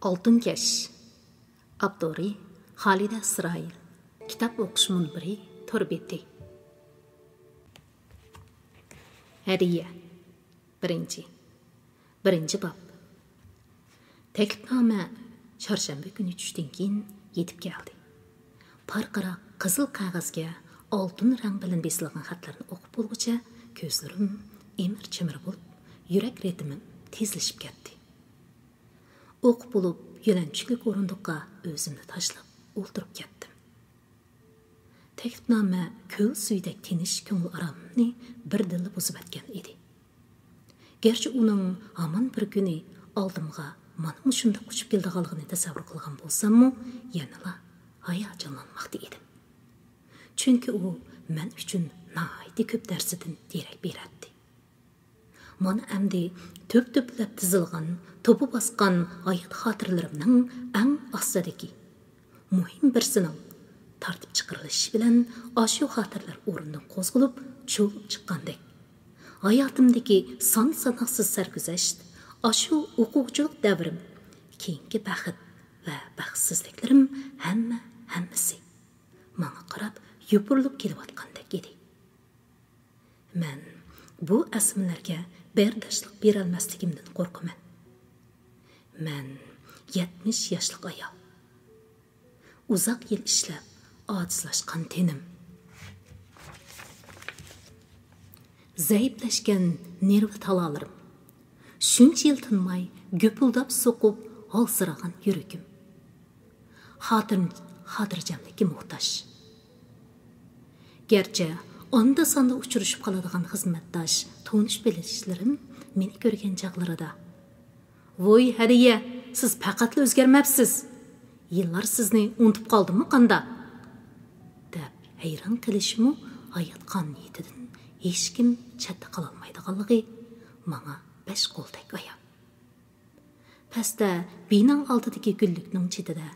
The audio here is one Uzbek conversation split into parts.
Altın Keş Abdori Halide İsrail Kitap okuş munbiri Torbeti Hediye Birinci bab Teklifname Çarşamba günü tushdan keyin yetib keldi. Parqara qizil qog'ozga oltin rang bilan besilgan xatlarni o'qib bo'lguncha ko'zlarim emir-chimir bo'lib, yurak ritmim tezlashib ketdi. O'qib bo'lib, yo'lanchilik o'rindiqqa o'zimni tashlab o'ltirib ketdim. Teklifnoma ko'l suyidek tinish ko'ngil aromimni birdilla buzib o'tgan edi. Gerçi uning hamon bir kuni oldimga mana shunday uchib keldiganligini tasavvur qilgan bo'lsam-mu, yanala hayajonlanmoqda edim. Chunki u men uchun nihoyatda ko'p narsadan derak beradi. Mana endi to'p-to'plab tizilgan, to'pi bosgan hayot xotiralarimning eng ostidagi muhim birsining tartib chiqarilishi bilan ashu xotirlar o'rnidan qo'zg'alib, cho'lib chiqqandek. Hayotimdagi son-sanoqsiz sarguzash, ashu o'quvchilik davrim, keyingi baxt va baxtsizliklarim hammasi menga qarab yopirilib kelayotgandek edi. Men bu asmlarga berdashlik berolmasligimdan qo'rqaman. Men 70 yoshlik ayol. Uzoq yil ishlab, ojizlashgan tenim. Zaiflashgan nerv talalarim. Shuncha yil tinmay gupildab so'qib holsiragan yuragim. Xotirjamlikka muhtoj. Gerçi onda sonda uchrashib qoladigan xizmatdosh, tonish bilishlarim meni ko'rgan chaqlarida "Voy Hadiya, siz faqatla o'zgarmabsiz. Yillar sizni unutib qoldimmi qanda?" deb hayron qilishmi, hayot qoniyatidan hech kim chetda qololmaydiganligi menga besh qo'ldek oyoq. Pastda binan oldidagi gullikning chetida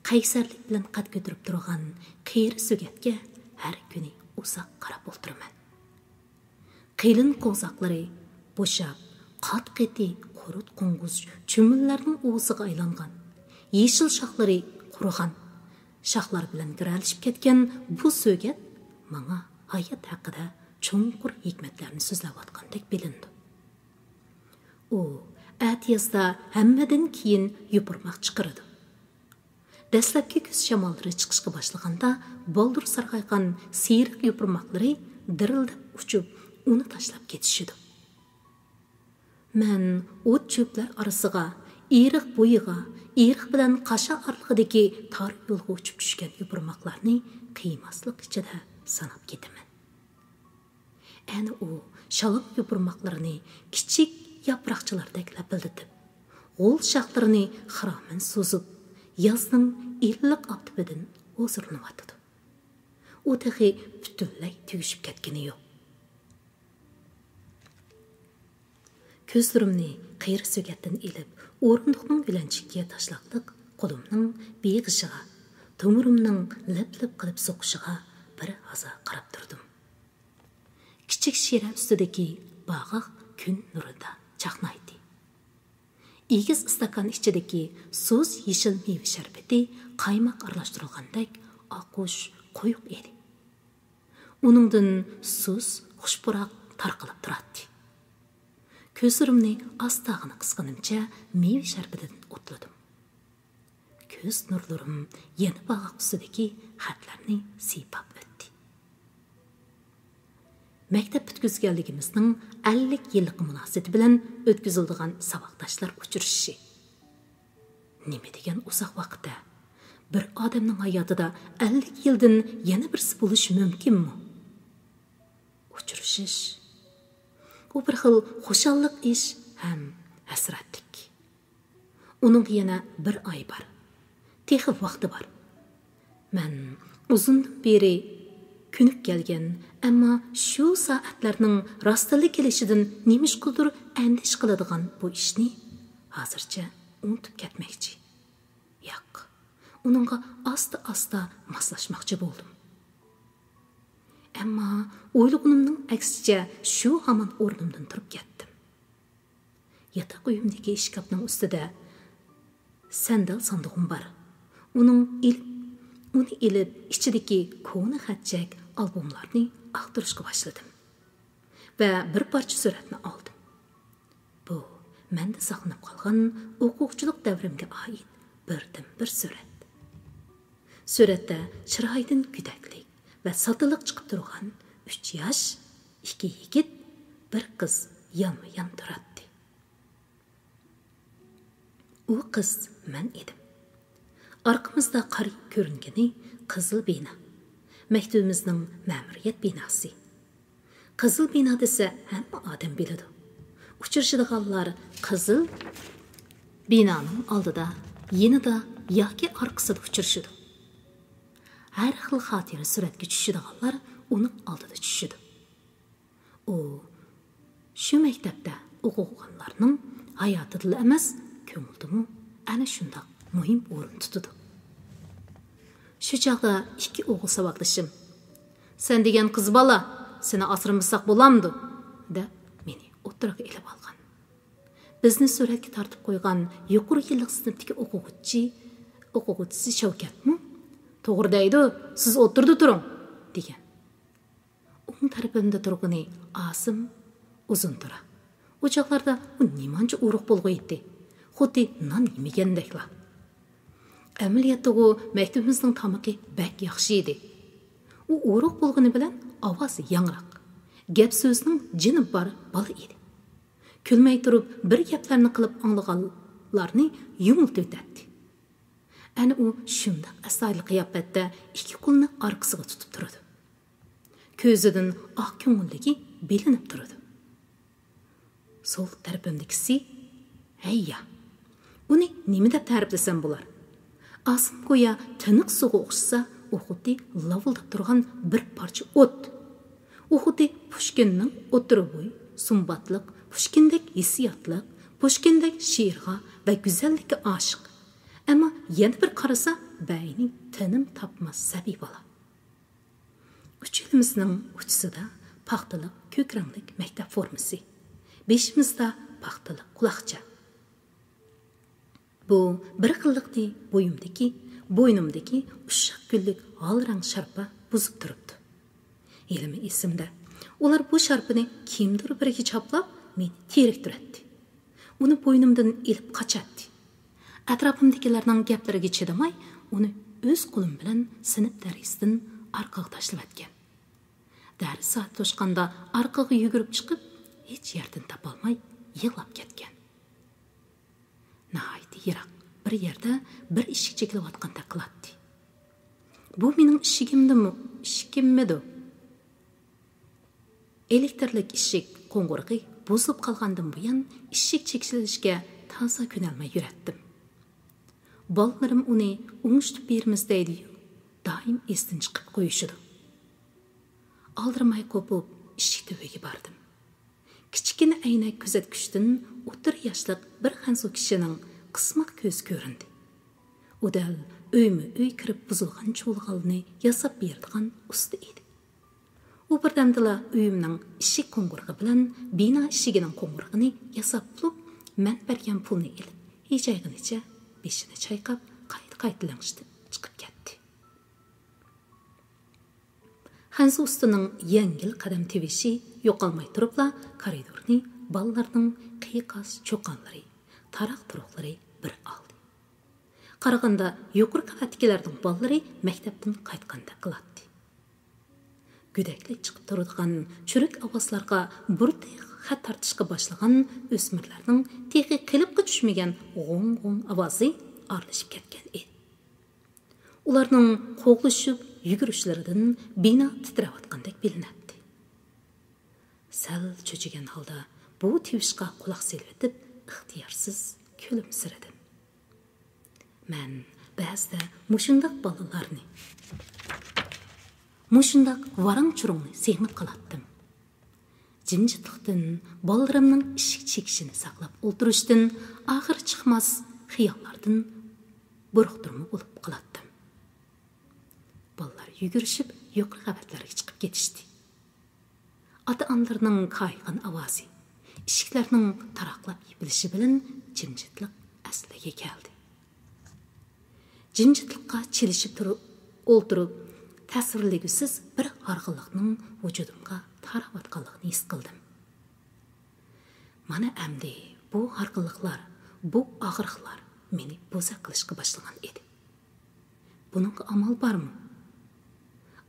qaysarlik bilan qad ko'tarib turgan qiyri sugatga har kuni uzoq qarab o'tiraman. Qilin qo'zoqlari bo'shab, qat-qati qurut qo'ng'iz chumillarning o'ziga aylangan, yeshil shoxlari qurigan, shoxlar bilan giralishib ketgan bu sugat menga hayot haqida chunqur hikmatlarni so'zlayotgandek bilindi. U atiyazda hammadan keyin yupurmoq chiqirdi. Dastlabki kuz shamollari chiqishga boshlaganda boldir sarg'aygan siyriq yupurmoqlari dirildab uchib, uni tashlab ketishidi. Men o't cho'plar orasiga, eriq bo'yiga, eriq bilan qasha orlig'idagi tor yo'lga uchib tushgan yupurmoqlarni qiymaslik ichida sanab ketaman. Ana u shalom yupurmoqlarini kichik yaproqchalardek lapildatib, g'o'l shoxlarini xiroman so'zib, yozning illiq optibidan o'zirlanadi. U tahi butunlay tugishib ketgani yo'q. Ko'zlarimni qiyri sugatdan ilib, o'rindiqning bilanchikiga tashlaqliq qo'limning beg'ishiga, tomirimning lip-lip qilib so'qishiga bir haza qarab turdim. Kichik shira ustidagi bog'iq kun nurida chaqnaydi. Egiz istakan ichidagi so'z yeshil meva sharbati qaymoq aralashtirilgandek oqush quyuq edi. Uningdan so'z xushpuroq tarqalib turadi. Ko'zlarimni ostag'ini qisqanimcha meva sharbatidan o'tladim. Ko'z nurlarim yana bog'iq ustidagi xatlarni siypab o'tdi. Maktab bitkizganligimizning 50 yillik munosabati bilan o'tkaziladigan saboqdoshlar uchrashishi. Nima degan uzoq vaqtda bir odamning hayotida 50 yildan yana birisi bo'lishi mumkinmi? Uchrashish. U bir xil xushalliq ish ham hasratlik. Uning yana bir oy bor. Texi vaqti bor. Men uzundan beri kunib kelgan, ammo shu soatlarning rostalik kelishidan nemishqildir andish qiladigan bu ishni hozircha unutib ketmoqchi. Yo'q, uningga asta-asta moslashmoqchi bo'ldim. Ammo o'ylaganimning aksicha shu hamon o'rnimdan turib ketdim. Yotoq uyimdagi eshkapning ustida sandal sandıqım бар. Uni ilib ichidagi ko'na xatchak albomlarni aqtirishga boshladim va bir parcha suratni oldim. Bu menda saqlanib qolgan o'quvchilik davrimga oid bir surat. Suratda chiroydan gudaklik va sotiliq chiqib turgan 3 yosh, 2 yigit, bir qiz yonma-yon turardi. U qiz men edim. Arkamızda qarı görüngeni Qızıl bina. Məktubimizning ma'muriyat binosi. Qızıl bina desa hamma odam biladi. Uchrashadiganlar Qızıl binoning oldida, yenida yoki orqasida uchrashadi. Har xil xotira suratga tushadiganlar uning oldida tushadi. U shu maktabda o'qiganlarning hayotida emas, ko'ngildimi ana shunday muhim o'rin tutadi. Shu chaqda ikki o'g'il saboqlashim. Sen degan qiz bola, seni asramasak bo'lamdi, deb meni o'tiraga ilib olgan. Bizni suratga tortib qo'ygan yuqori yillik sinfdagi o'quvchisi Shavkatmi? To'g'ri deydi, siz o'tirdi turing, degan. Uning tarafimda turgani Asim uzun tura. O chaqlarda u nimancha urug' bo'lg'aydi. Xuddi non yemagandeklar. Amaliyotda u maktabimizning tamaqi bak yaxshi edi. U urug' bo'lgani bilan ovozi yangroq. Gap so'zning jini bor bola edi. Kulmay turib bir gaplarni qilib anglaganlarni yumiltib o'tadi. Ana u shunday astoydil qiyofatda ikki qo'lni orqasiga tutib turadi. Ko'zidan oq ko'ngilligi bilinib turadi. Sol tarafimdagisi hayya. Uni nima deb ta'riflasam bo'lar? Asim go'yo tiniq suvga o'xshasa, u xuddi lavildab turgan bir parcha o't. U xuddi Pushkinning o'tiri bo'y, sumbatliq, Pushkindek hissiyotliq, Pushkindek she'rga va go'zallikka oshiq. Ammo yana bir qarasa, bayning tinim topmas sabiy bola. Uchilimizning uchisida paxtaliq ko'k ranglik maktab formasi. Beshimizda paxtaliq quloqcha. Bu bir xillikni bo'ynimdagi ushaq gullik hol rang sharpa buzib turibdi. Elimi esimda. Ular bu sharpani kimdir biriga chaplab meni teriktirdi. Uni bo'ynimdan ilib qochadi. Atrofimdagilarning gaplariga chidamay, uni o'z qo'lim bilan sinf darisidan orqaga tashlab atgan. Dars soat to'shqanda orqaga yugurib chiqib, hech yerdan topolmay yig'lab ketgan. Nahayt yiroq bir yerda bir eshik chekilayotganda qiladi. Bu mening ishigimmi? Elektrlik eshik qo'ng'irog'i buzilib qolgandan buyon eshik chekilishga toza ko'nalmay yuratdim. Bolalarim uni o'ngishtirib beramiz deydi. Doim esdan chiqib qo'yishadi. Aldirmay qo'pib eshik tubiga bordim. Kichkina aynak kuzatgichdan o'tir yoshlik bir xansu kishining qismaq ko'z ko'rindi. Udal uy kirib buzilgan cho'lg'alni yasab berdigan usta edi. U birdamdala uyimning eshik qo'ng'irog'i bilan bino eshigining qo'ng'irog'ini yasab bo'lib, men bergan pulni ilib, hechayganicha beshini chayqab, qayta-qayta chiqib ketdi. Xansu ustaning yengil qadam tevishi yo'qolmay turibla koridorni bolalarning qiyiqas cho'qonlari, taraq turuqlari bir oldi. Qaraganda yuqori qavatdagilarning bolalari maktabdan qaytganda qiladi. Gudaklik chiqib turadigan churuk ovozlarga burda xat tartishga boshlagan o'smirlarning texi qilibga tushmagan g'ong-g'ong ovozi aralashib ketgan edi. Ularning qo'g'lishib yugurishlaridan bino titrayotgandek bilinadi. Sal cho'chigan holda bu tivishqa quloq selitib, ixtiyorsiz kulimsiradim. Men ba'zida mushundaq bolalarni, mushundaq varang-churungni sehnib qilatdim. Jimjitlikdan bolalarimning ishik chekishini saqlab o'tirishdan oxir chiqmas xiyollardan buruqtirma bo'lib qilatdim. Bolalar yugurishib yuqori qavatlarga chiqib ketishdi. Ota-onalarining qayg'in ovozi, eshiklarning taraqlab yopilishi bilan jimjitlik asliga keldi. jimjitlikqa chelishib o'ltirib, tasvirlegisiz bir harg'inlikning vujudimga taravatganligini his qildim. Mana endi bu harg'inliklar, bu og'riqlar meni bo'zaq qilishga boshlagan edi. Buningga amal bormi?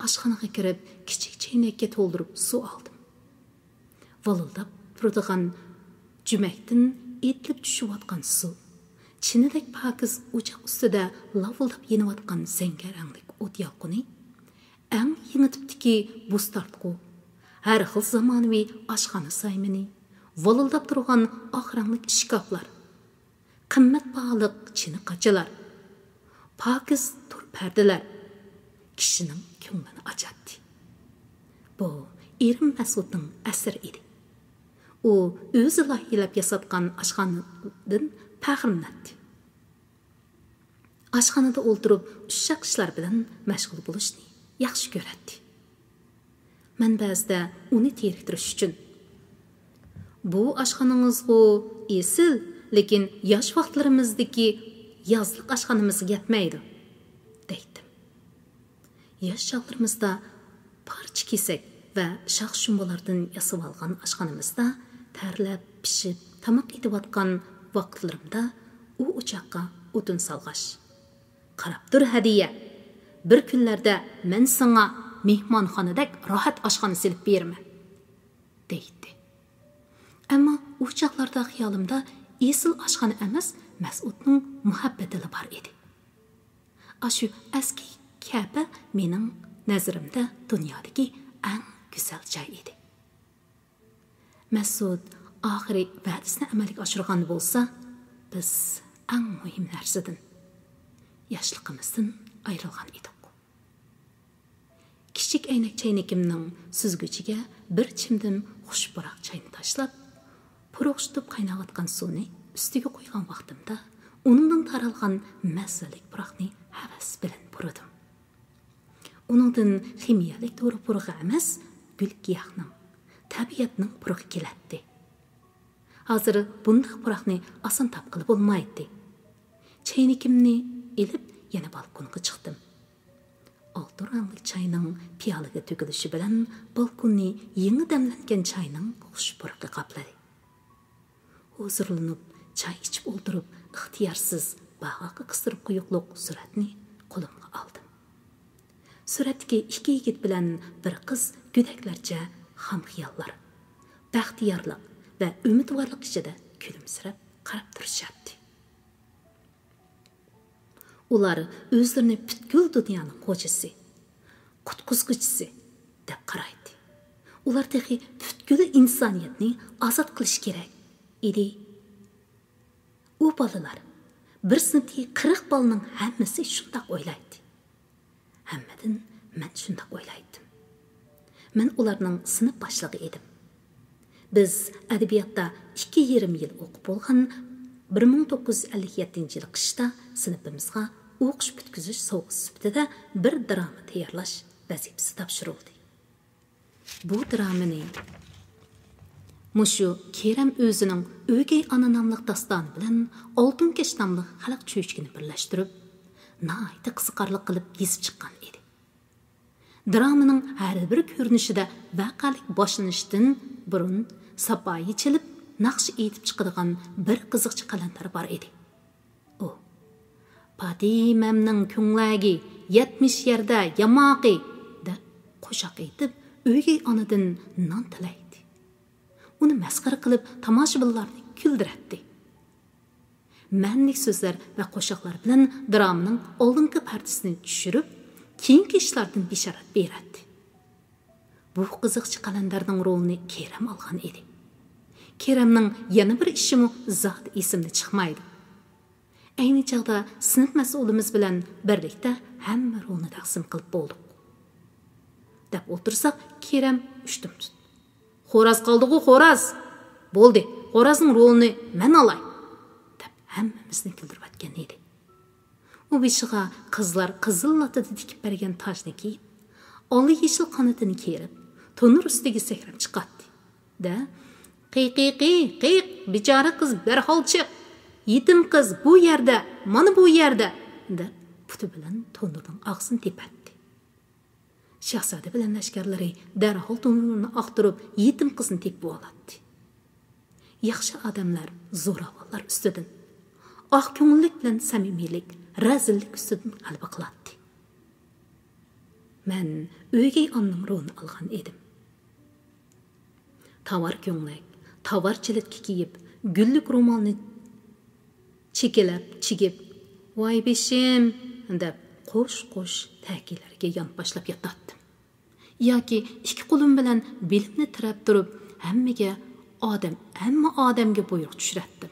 Oshxonaga kirib, kichik chaynakka to'ldirib suv oldim. Volildab turadigan jumakdan etilib tushayotgan suv, chinidek pokiz o'choq ustida lavildab yeniyotgan zangaranglik o't yalqini, eng yengitibdiki buz tortqu, har xil zamonaviy oshxona saymini, volildab turgan oq ranglik shkaflar, qimmat bog'liq chini qachalar, pokiz tur pardalar kishining ko'nglini ochadi. Bu erim Masudning asari edi. U o'zi loyihilab yasatgan oshxonadan faxrlanadi. Oshxonada o'ltirib, ushshaq ishlar bilan mashg'ul bo'lishni yaxshi ko'radi. Men ba'zida uni teriktirish uchun bu oshxonangizga esil, lekin yosh vaqtlarimizdagi yozliq oshxonamizga yetmaydi, deydim. Yosh chog'larimizda parcha kesak va shox-shumbalardan yasab olgan oshxonamizda tarlab, pishib, tamoq etayotgan vaqtlarimda u o'choqqa o'tin solg'ash. Qarab tur hadiya. Bir kunlarda men sana mehmonxonadek rohat oshxona silib berman, deydi. Ammo u chaqlarda xiyolimda esil oshxona emas, Mas'udning muhabbati bor edi. Ashu eski Ka'ba mening nazarimda dunyodagi eng go'zal joy edi. Mas'ud oxiri va'dasini amalga oshirgan bo'lsa, biz eng muhim narsadan, yoshligimizdan ayrilgan edik. Kichik aynak chaynakimning suzgichiga bir chimdim xushburoq chayni tashlab, puruqshitib qaynayotgan suvni ustiga qo'ygan vaqtimda uningdan taralgan mazali puroqni havas bilan puridim. Uningdan ximiyalik to'ri purug'i emas, gul giyohning, tabiatning purug'i keladi. Hozir bunday puroqni oson topqili bo'lmaydi. Chaynakimni elib yana balkonga chiqdim. Oltin rangli chayning piyolaga to'kilishi bilan balkonni yangi damlangan chayning xushpurug'i qopladi. Huzurlanib, chay ichib o'ltirib, ixtiyorsiz bag'oqqa qistirib quyuqliq suratni qo'limga oldim. Suratdagi ikki yigit bilan bir qiz go'daklarcha ham xiyollar, baxtiyorlik va umidvorlik ichida kulimsirab qarab turishadi. Ular o'zlarini butkul dunyoning xo'jasi, qutquzguchisi deb qaraydi. Ular texi butkul insoniyatni ozod qilish kerak edi. U bolalar bir sinfdagi 40 bolaning hammasi shunday o'ylaydi. Hammadan men shunday o'ylaydim. Men ularning sinf boshlig'i edim. Biz adabiyotda 2,5 yil o'qib bo'lgan 1957 yil qishda sinfimizga o'qish bitkizish sovg'asi sifatida bir drama tayyorlash vazifasi topshirildi. Bu dramani mushu Kerem o'zining O'gay ona nomli dastoni bilan Oltinkesh nomli xalq cho'chkini birlashtirib, nihoyatda qiziqarli qilib yozib chiqqan edi. Dramaning har bir ko'rinishida vaqalik boshlanishidan burun sapoyi chilib, naqsh etib chiqadigan bir qiziqchi qalandar bor edi. U Padimamning ko'nglagi 70 yerda yamoqi deb qo'shiq aytib, O'gay onadan non tilaydi. Uni masxara qilib tomoshabinlarni kuldiradi. Ma'nli so'zlar va qo'shiqlar bilan dramaning oldingi partisini tushirib, keyingi ishlardan bishorat beradi. Bu qiziqchi qalandarning rolini Kerem olgan edi. Keremning yana bir ishimi zot esimda chiqmaydi. Ayni chog'da sinf mas'ulimiz bilan birlikda hamma rolni taqsim qilib bo'ldik. Deb o'tirsak, Kerem ushtim tut. Xo'roz qoldi-ku, xo'roz. Bo'ldi, xo'rozning rolini men olay, deb hammamizni kuldirib atgan edi. U beshiga qizlar qizil latida dikib bergan tojni kiyib, oliy yeshil qanotini kerib, to'nir ustiga sakrab chiqadi. Da qiy, bechora qiz darhol chiq. Yetim qiz bu yerda, mana bu yerda, deb puti bilan to'ndirning og'zini tepatdi. Shahzoda bilan lashkarlari darhol to'ndirni oqtirib, yetim qizni tepib oladi. Yaxshi odamlar zo'ravonlar ustidan, oq ko'ngillik bilan samimiylik, razillik ustidan g'alaba qiladi. Men o'ygay onning rolini olgan edim. Tavar ko'nglik, tavar chilatga kiyib, gullik ro'molni chekilab, chigib, "Voy beshim" deb qo'sh ta'kidlarga yon boshlab yotardim. Yoki ikki qo'lim bilan belimni tirab turib, hamma odamga buyruq tushirdim.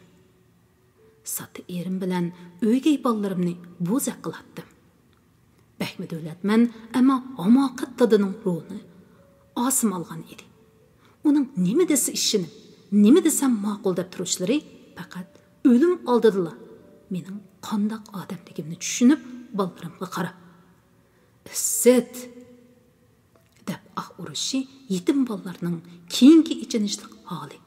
Sotti erim bilan o'ygay bolalarimni bo'zaq qilatdim. Bakmi davlatman, ammo omoqat tadining rolini osim olgan edi. Uning nima desa ishini, nima desam ma'qul deb turishlari faqat o'lim oldidila mening qandoq odamligimni tushunib, bolalarimga qarab, "Izzat" deb urishi yetim bolalarning keyingi ichinishlik holi.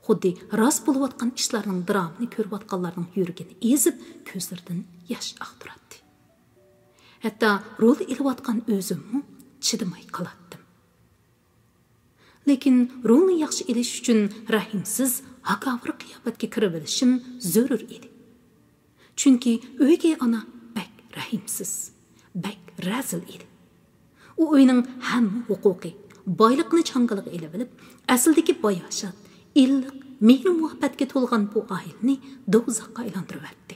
Xuddi rost bo'layotgan ishlarning dramini ko'rayotganlarning yuragini ezib, ko'zlaridan yosh oqtiradi. Hatto rol ilayotgan o'zimmi chidamay qolatdim. Lekin rolni yaxshi ilish uchun rahimsiz, haqavir qiyofatga kirib olishim zarur edi. Chunki o'ygay ona bak rahimsiz, bak razil edi. U o'yning hamma huquqi, boyliqni chanqaliga elib olib, asldagi boyashat, illiq, mehr muhabbatga to'lgan bu oilani do'zaxga aylantiribdi.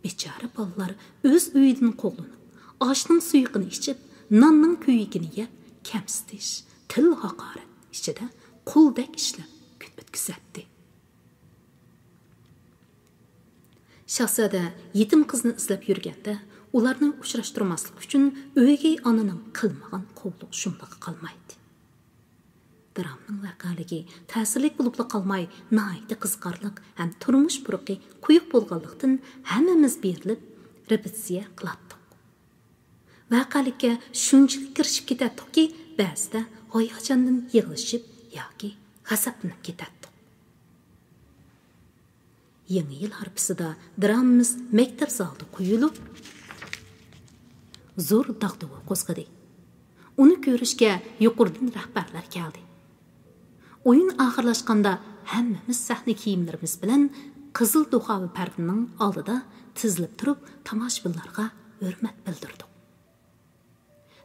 Bechora bolalar o'z uyidan qo'g'linib, oshning suyuqini ichib, nonning kuyigini yeb, kamsitish, til haqorat ichida quldek ishlab kun o'tkazadi. Shahzoda yetim qizni izlab yurganda, ularni uchrashtirmaslik uchun o'ygay onaning qilmagan qovliq shumligi qolmaydi. Dramning vaqaligi ta'sirli bo'lib qolmay, nihoyatda qiziqarli ham turmush puruqi quyuq bo'lganlikdan hammamiz berilib repetitsiya qilatdik. Vaqalikka shunchalik kirishib ketadikki, ba'zida hayajondan yig'ilishib yoki g'azablanib ketadi. Yangi yil harpisida dramamiz maktab zalida qo'yilib, zo'r dag'dug'a qo'zg'adi. Uni ko'rishga yuqoridan rahbarlar keldi. O'yin oxirlashganda hammamiz sahna kiyimlarimiz bilan qizil duxovi pardaning oldida tizilib turib, tomoshabinlarga hurmat bildirdik.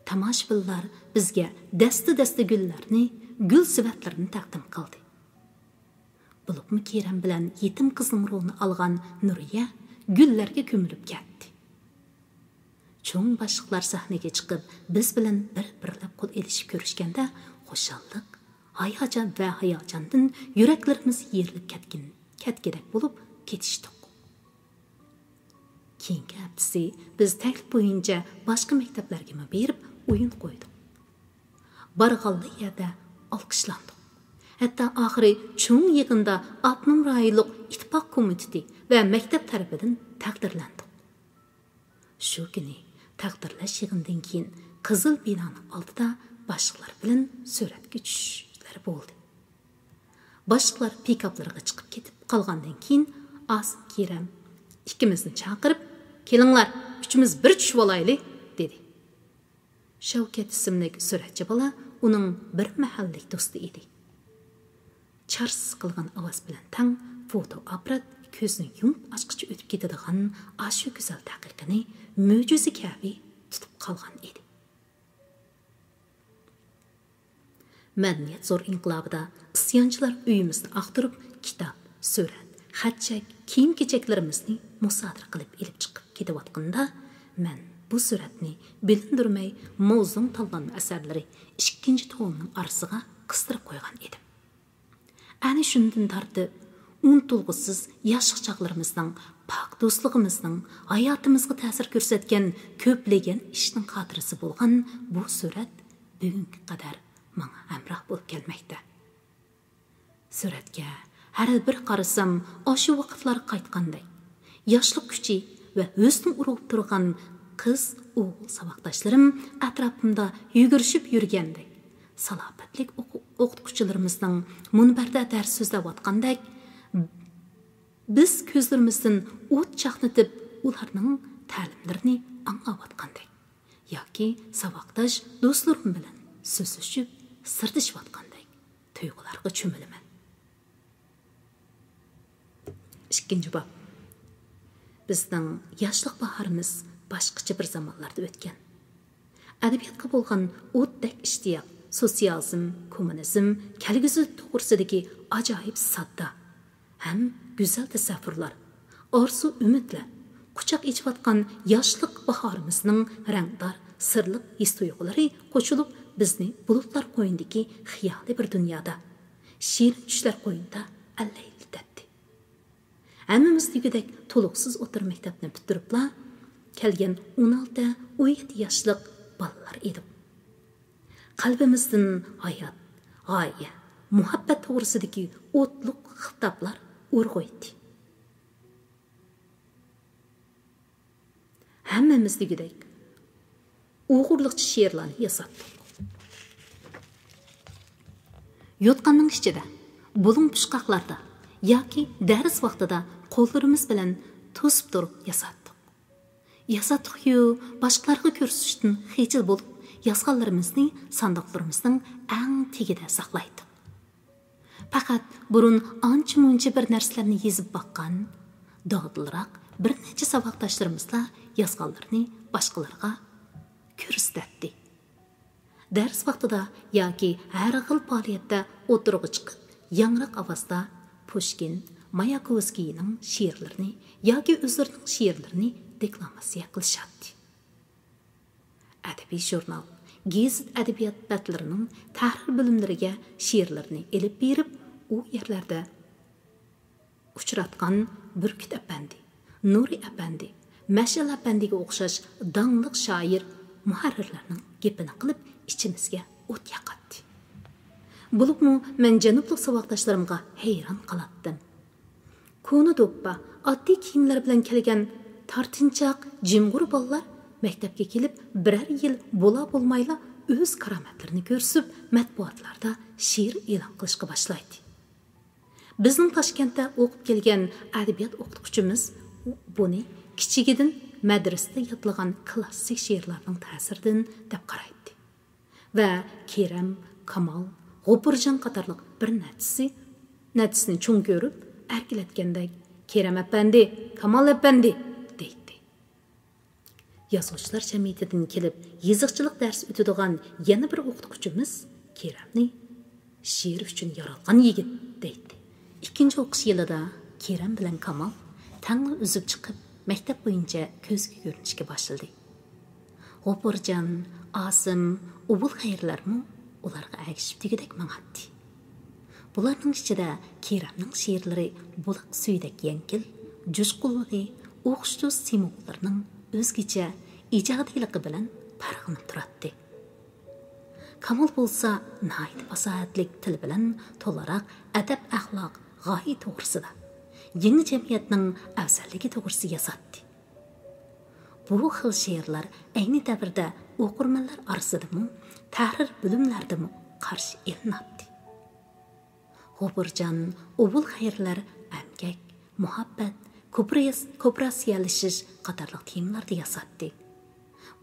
Tomoshabinlar bizga dasta gullarni, gul sivatlarini taqdim qildi. Bulubmi Kerem bilan yetim qizning rolini olgan Nuriya gullarga ko'milib ketdi. Cho'ng boshliqlar sahnaga chiqib, biz bilan bir-birlab qo'l elishib ko'rishganda, xushallik, hayajon va hayajondan yuraklarimiz yerilib ketgidek bo'lib ketishdik. Keyingi haftasi biz taklif bo'yicha boshqa maktablarga berib o'yin qo'ydik. Barg'alli yerda olqishlandik. Hatto oxiri cho'ng yig'inda Abnum rayonlik ittifoq komiteti va maktab tarafidan taqdirlandik. Shu kuni taqdirlash yig'inidan keyin Qizil binoning oldida boshliqlar bilan suratga tushishlar bo'ldi. Boshliqlar pikaplarga chiqib ketib qolgandan keyin Asim Kerem ikkimizni chaqirib, "Kelinglar, uchimiz bir tushib olaylik" dedi. Shavkat ismli suratchi bola uning bir mahallik do'sti edi. Charsiz qilgan ovoz bilan tang fotoapparat ko'zni yumib ochqicha o'tib ketadigan ashu go'zal daqiqani mo'jiza kabi tutib qolgan edi. Madaniyat zo'r inqilobida isyonchilar uyimizni aqtirib, kitob, surat, xatchak, kiyim-kechaklarimizni musodara qilib elib chiqib ketayotganda, men bu suratni bilindirmay mavzum tanlanma asarlari 2-tomning orasiga qistirib qo'ygan edim. Ana shundan tortib, unutulg'isiz yoshlik chaqlarimizning, pok do'stligimizning hayotimizga ta'sir ko'rsatgan ko'plagan ishning xotirasi bo'lgan bu surat bugunga qadar menga hamroh bo'lib kelmoqda. Suratga har bir qarasam, o'sha vaqtlar qaytganday, yoshlik kuchi va o'zini urib turgan qiz, o'g'il saboqdoshlarim atrofimda yugurishib yurgandek, salobatlik o'qituvchilarimizning munbarda dars so'zlayotgandek, biz ko'zlarimizdan o't chaqnatib, ularning ta'limlarini anglayotgandek yoki saboqdosh do'stlarim bilan so'zlashib sirdishayotgandek tuyg'ularga cho'milaman. Ikkinchi bob. Bizning yoshlik bahorimiz boshqacha bir zamonlarda o'tgan. Adabiyotga bo'lgan o'tdak ishtiyoq, sotsializm, kommunizm, kelgusi to'g'risidagi ajoyib sodda ham go'zal tasavvurlar, orzu umidlar, quchoq ichayotgan yoshlik bahorimizning rangdor, sirliq his-tuyg'ulari qo'shilib bizni bulutlar qo'yindagi xiyoliy bir dunyoda, shirin tushlar qo'yinda allaylatdi. Hammamiz degudek to'liqsiz o'tir maktabni bitiribla kelgan 16-17 yoshlik bolalar edik. Qalbimizdan hayot, g'oya, muhabbat to'g'risidagi o'tliq xitoblar urg'oydi. Hammamiz degudek uyg'urlikcha she'rlarni yozatdik. Yotqanning ichida, bulung pushqoqlarda yoki dars vaqtida qo'llarimiz bilan to'sib turib yozatdik. Yozatdik-yu, boshqalarga ko'rsatishdan xijil bo'lib, yozganlarimizni sandiqlarimizning eng tagida saqlaydik. Faqat burun ancha-muncha bir narsalarni yezib baqqan, dodilroq bir necha saboqdoshlarimizla yozganlarni boshqalarga ko'rsatdi. Dars vaqtida yoki har xil faoliyatda o'tirg'i chiqib, yangroq ovozda Pushkin, Mayakovskiyning she'rlarini yoki o'zlarining she'rlarini deklamatsiya qilishadi. Adabiy jurnal, gazet adabiyot batlarining tahrir bo'limlariga she'rlarini elib berib, u yerlarda uchratgan Burkut apandi, Nuri apandi, Mashal apandiga o'xshash dangliq shoir muharrirlarning gapini qilib ichimizga o't yoqadi. Bo'libmi, men janublik saboqdoshlarimga hayron qolatdim. Ko'ni do'ppa, oddiy kiyimlar bilan kelgan tortinchoq, jimg'ur bolalar maktabga kelib biror yil bo'la bo'lmayla o'z karomatlarini ko'rsib, matbuotlarda she'r e'lon qilishga boshlaydi. Bizning Toshkentda o'qib kelgan adabiyot o'qituvchimiz buni kichigidan madrasada yodlagan klassik she'rlarning ta'siridan deb qaraydi. Va Kerem, Kamal, G'opurjon qatorliq bir natsini cho'ng ko'rib, erkilatgandek Kerem apandi, Kamal apandi deydi. Yozuvchilar jamiyatidan kelib, yiziqchilik dars o'tadigan yana bir o'qituvchimiz Keremni she'r uchun yaralgan yigit deydi. Ikkinchi o'qish yilida Kerem bilan Kamal tangli uzib chiqib, maktab bo'yicha ko'zga ko'rinishga boshladi. G'opurjon, Asim, Ubul xayrlarmi ularga agishib degidek mang'atdi. Bularning ichida Keremning she'rlari buloq suyidek yengil, jo'shqinligi, o'xshish simvollarning o'zgacha ijodiyligi bilan farqlanib turadi. Kamal bo'lsa, nihoyat fasohatlik til bilan to'laroq adab, axloq, g'oya to'g'risida, yangi jamiyatning afzalligi to'g'risida yozadi. Bu xil she'rlar ayni davrda o'qirmanlar orasidami, tahrir bo'limlaridami qarshi ilinadi. G'opurjon, Ubul xayrlar amgak, muhabbat, kooperatsiyalishish qatorliq temalarda yozadi.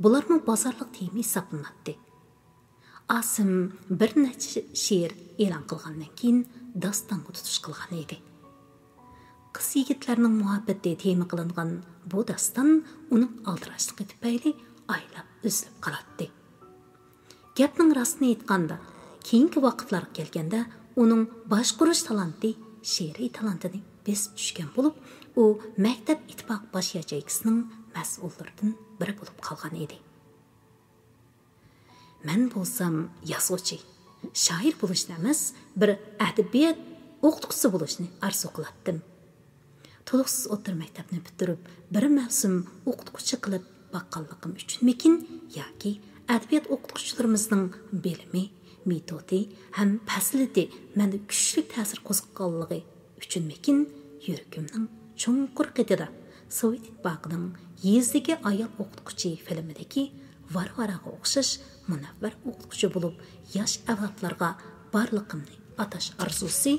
Bularning bozorliq tema hisoblanadi. Asim bir necha she'r e'lon qilgandan keyin dostonga tutish qilgan edi. Qiz yigitlarning muhabbati tema qilingan bu doston uning aldirashligi tufayli aylab uzilib qoladi. Gapning rostini aytganda, keyingi vaqtlar kelganda uning boshqarish talanti, she'riy talantini besib tushgan bo'lib, u maktab ittifoq bosh yachaychisining mas'ullaridan biri bo'lib qolgan edi. Men bo'lsam yozuvchi, shoir bo'lishni emas, bir adabiyot o'qituvchisi bo'lishni orzu qilardim. To'liqsiz o'tir maktabni bitirib, bir mavsum o'qituvchi qilib baqqanligim uchunmikin yoki adabiyot o'qituvchilarimizning bilimi, metodi ham fasliti menda kuchli ta'sir qo'zg'aganligi uchunmikin yuragimning chunqur qetida Sovet Ittifoqining yezdagi ayol o'qituvchi filmidagi Varvaraga o'xshash munavvar o'qituvchi bo'lib, yosh avlodlarga barliqimni atash arzusi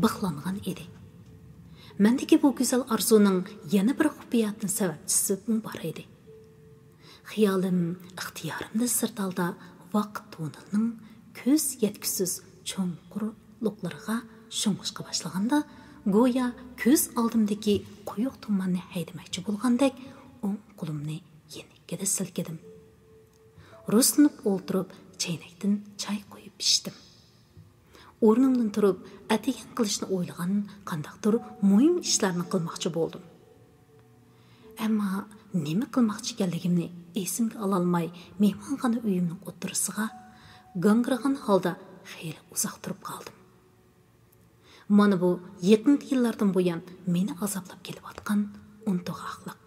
bixlangan edi. mendeki bu güzel arzuning yana bir hubiyatning sababchisi bor edi. Xiyolim ixtiyorimdan sirt holda vaqt tunnelining ko'z yetkisiz cho'nqurliqlariga sho'ng'ishqa boshlaganda go'yo ko'z oldimdagi quyuq tumanni haydamoqchi bo'lgandek o'ng qo'limni yenikka silkidim. Ruslanib o'ltirib chaynakdan choy qo'yib ichdim. O'rnimdan turib atigan qilishni o'ylagan qandaqdir muhim ishlarni qilmoqchi bo'ldim. Ammo nima qilmoqchi ekanligimni esimga ololmay mehmonxona uyimning o'ttirisiga gangiragan holda xeyli uzoq turib qoldim. Mana bu yaqinqi yillardan buyon meni azoblab kelayotgan untuqoqlik.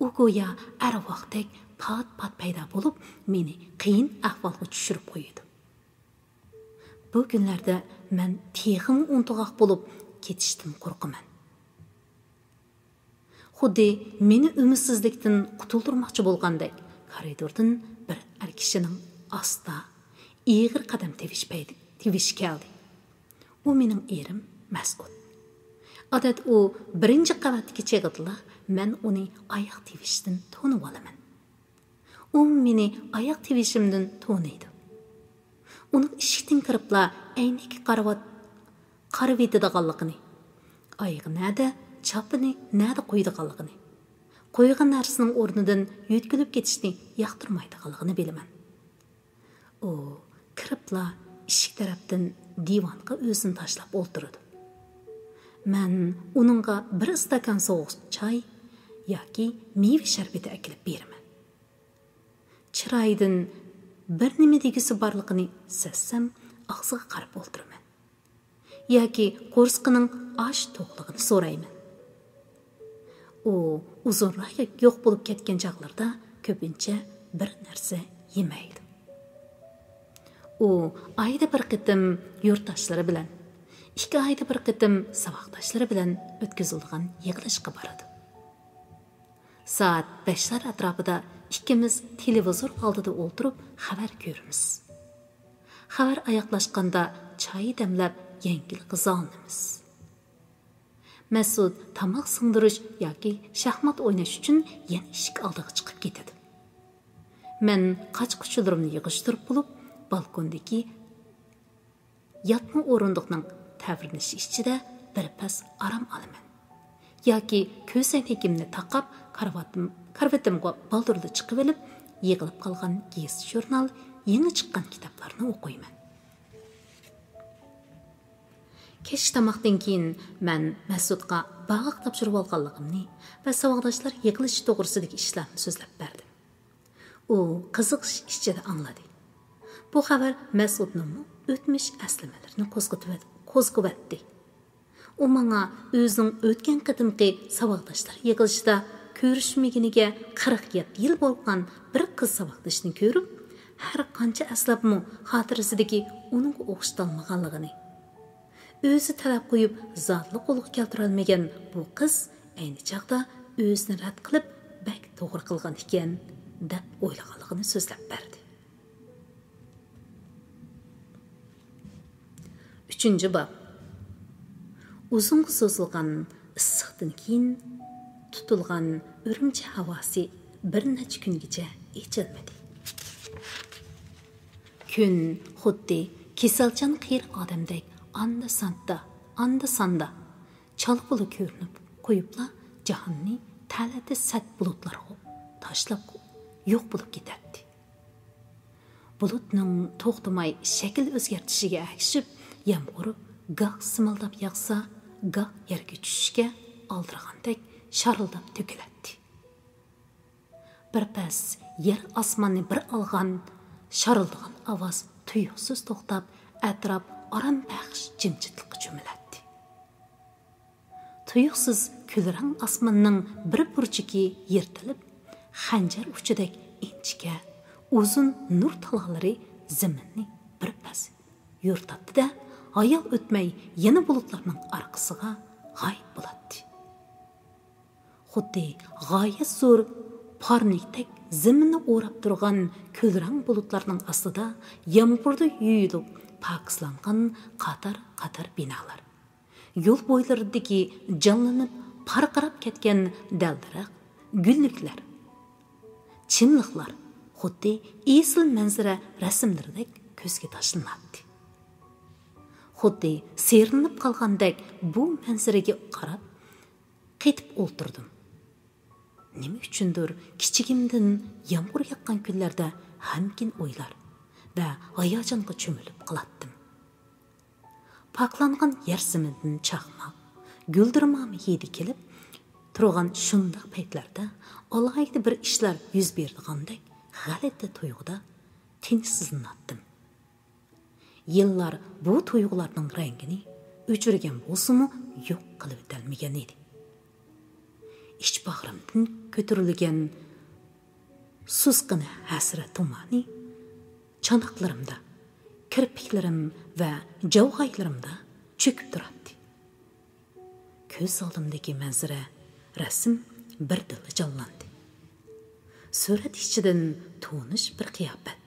U go'yo arvoqdek pat paydo bo'lib, meni qiyin ahvolga tushirib qo'ydi. Bu kunlarda men texim untuqoq bo'lib ketishdan qo'rqaman. Xuddi meni umidsizlikdan qutuldirmoqchi bo'lgandek, koridordan bir kishining asta, ig'ir qadam tevish keldi. U mening erim Mas'ud. Odat u birinchi qavatga chiqdila, men uni oyoq tevishdan to'nib olaman. U meni oyoq tevishimdan to'naydi. Uning eshikdan kiribla ayniga qarab etadiganligini, oyog'i nada, chapini nada qo'ydiganligini, qo'ygan narsaning o'rnidan yutkilib ketishni yoqtirmaydiganligini bilaman. U kiribla eshik tarafdan divonga o'zini tashlab o'ltirdi. Men uningga bir stakan sovuq choy yoki meva sharbati akilib beraman. Chiroyidan bir nima degisi borligini sezsam, og'ziga qarab o'ltiraman. Yoki qo'rsqining osh to'qligini so'rayman. U uzunroq yo'q bo'lib ketgan chaqlarda ko'pincha bir narsa yemaydi. U oyda bir qitim yurtdoshlari bilan, 2 oyda bir qitim saboqdoshlari bilan o'tkazilgan yig'ilishga boradi. Soat 5lar atrofida ikkimiz televizor oldida o'ltirib xabar ko'ramiz. Xabar oyoqlashganda choy damlab yengil qizolamiz. Mas'ud tamoq singdirish yoki shaxmat o'ynash uchun yana eshik oldiga chiqib ketadi. Men qoch-quchilarimni yig'ishtirib bo'lib, balkondagi yotma o'rindiqning tavrinishi ichida bir pas aram olaman. Yoki ko'zoynagimni taqab, karvatimga baldurda chiqib olib, yig'ilib qolgan gazet jurnal, yangi chiqqan kitoblarni o'qiyman. Kech tomoqdan keyin men Mas'udga bag'aq topshirib olganligimni va saboqdoshlar yig'ilishi to'g'risidagi ishlarni so'zlab berdim. U qiziqish ichida angladi. Bu xabar Mas'udning o'tmish aslamalarini qo'zg'atdi. U menga o'zining o'tgan qatimqi saboqdoshlar yig'ilishida ko'rishmaginiga 47 yil bo'lgan bir qiz saboqdoshni ko'rib, har qancha aslabmi xotirasidagi uning o'xshatilmaganligini, o'zi talab qo'yib zotli qo'lga keltira olmagan bu qiz ayni chaqda o'zini rad qilib bak to'g'ri qilgan ekan deb o'ylaganligini so'zlab berdi. 3-bob. Uzunga so'zilgan issiqdan keyin tutilgan Urumchi havosi bir necha kungacha ichilmadi. Kun xuddi kasalchan qiyr odamdek anda sanda chalquli ko'rinib qo'yibla jahonni talati sat bulutlarga tashlab yo'q bo'lib ketadi. Bulutning to'xtamay shakl o'zgartishiga ergishib, yomg'ir goh simildab yog'sa, goh yerga tushishga oldirgandek sharildab to'kiladi. Bir pas yer osmonni bir olgan sharildigan ovoz tuyuqsiz to'xtab, atrof aram baxsh jimjitlikqa cho'miladi. Tuyuqsiz kulrang osmonning bir burchagi yirtilib, xanjar uchidek inchika, uzun nur taloqlari zaminni bir pas yo'rtatdi-da, ayol o'tmay yana bulutlarning orqasiga g'oyib bo'ladi. Xuddi g'oyat zo'r parnikdek zaminni o'rab turgan kulrang bulutlarning ostida yomg'irda yuyilib pokizlangan qator binolar, yo'l bo'ylaridagi jonlanib parqirab ketgan daldiroq gulliklar, chimliqlar xuddi esil manzara rasmlaridek ko'zga tashlanadi. Xuddi serinib qolgandek bu manzaraga qarab qetib o'ltirdim. Nima uchundir kichigimdan yomg'ir yoqqan kunlarda hamkin o'ylar va hayajonga cho'milib qolatdim. Paklangan yer simidan chaqmoq, guldirmami yedi kelib turgan shundoq paytlarda alohida bir ishlar yuz berdigandek g'alati tuyg'uda tinchsizlandim. Yillar bu tuyg'ularning rangini o'chirgan bo'lsa-mu yo'q qilib o'tolmagan edi. İç bağrımdan götürülgen susqina hasrat tumani çanaqlarımda, kirpiklerim ve javg'aylarimda çöküp turardi. Ko'z oldimdagi manzara, rasm birdilla jonlandi. Surat ichidan tonish bir qiyofat.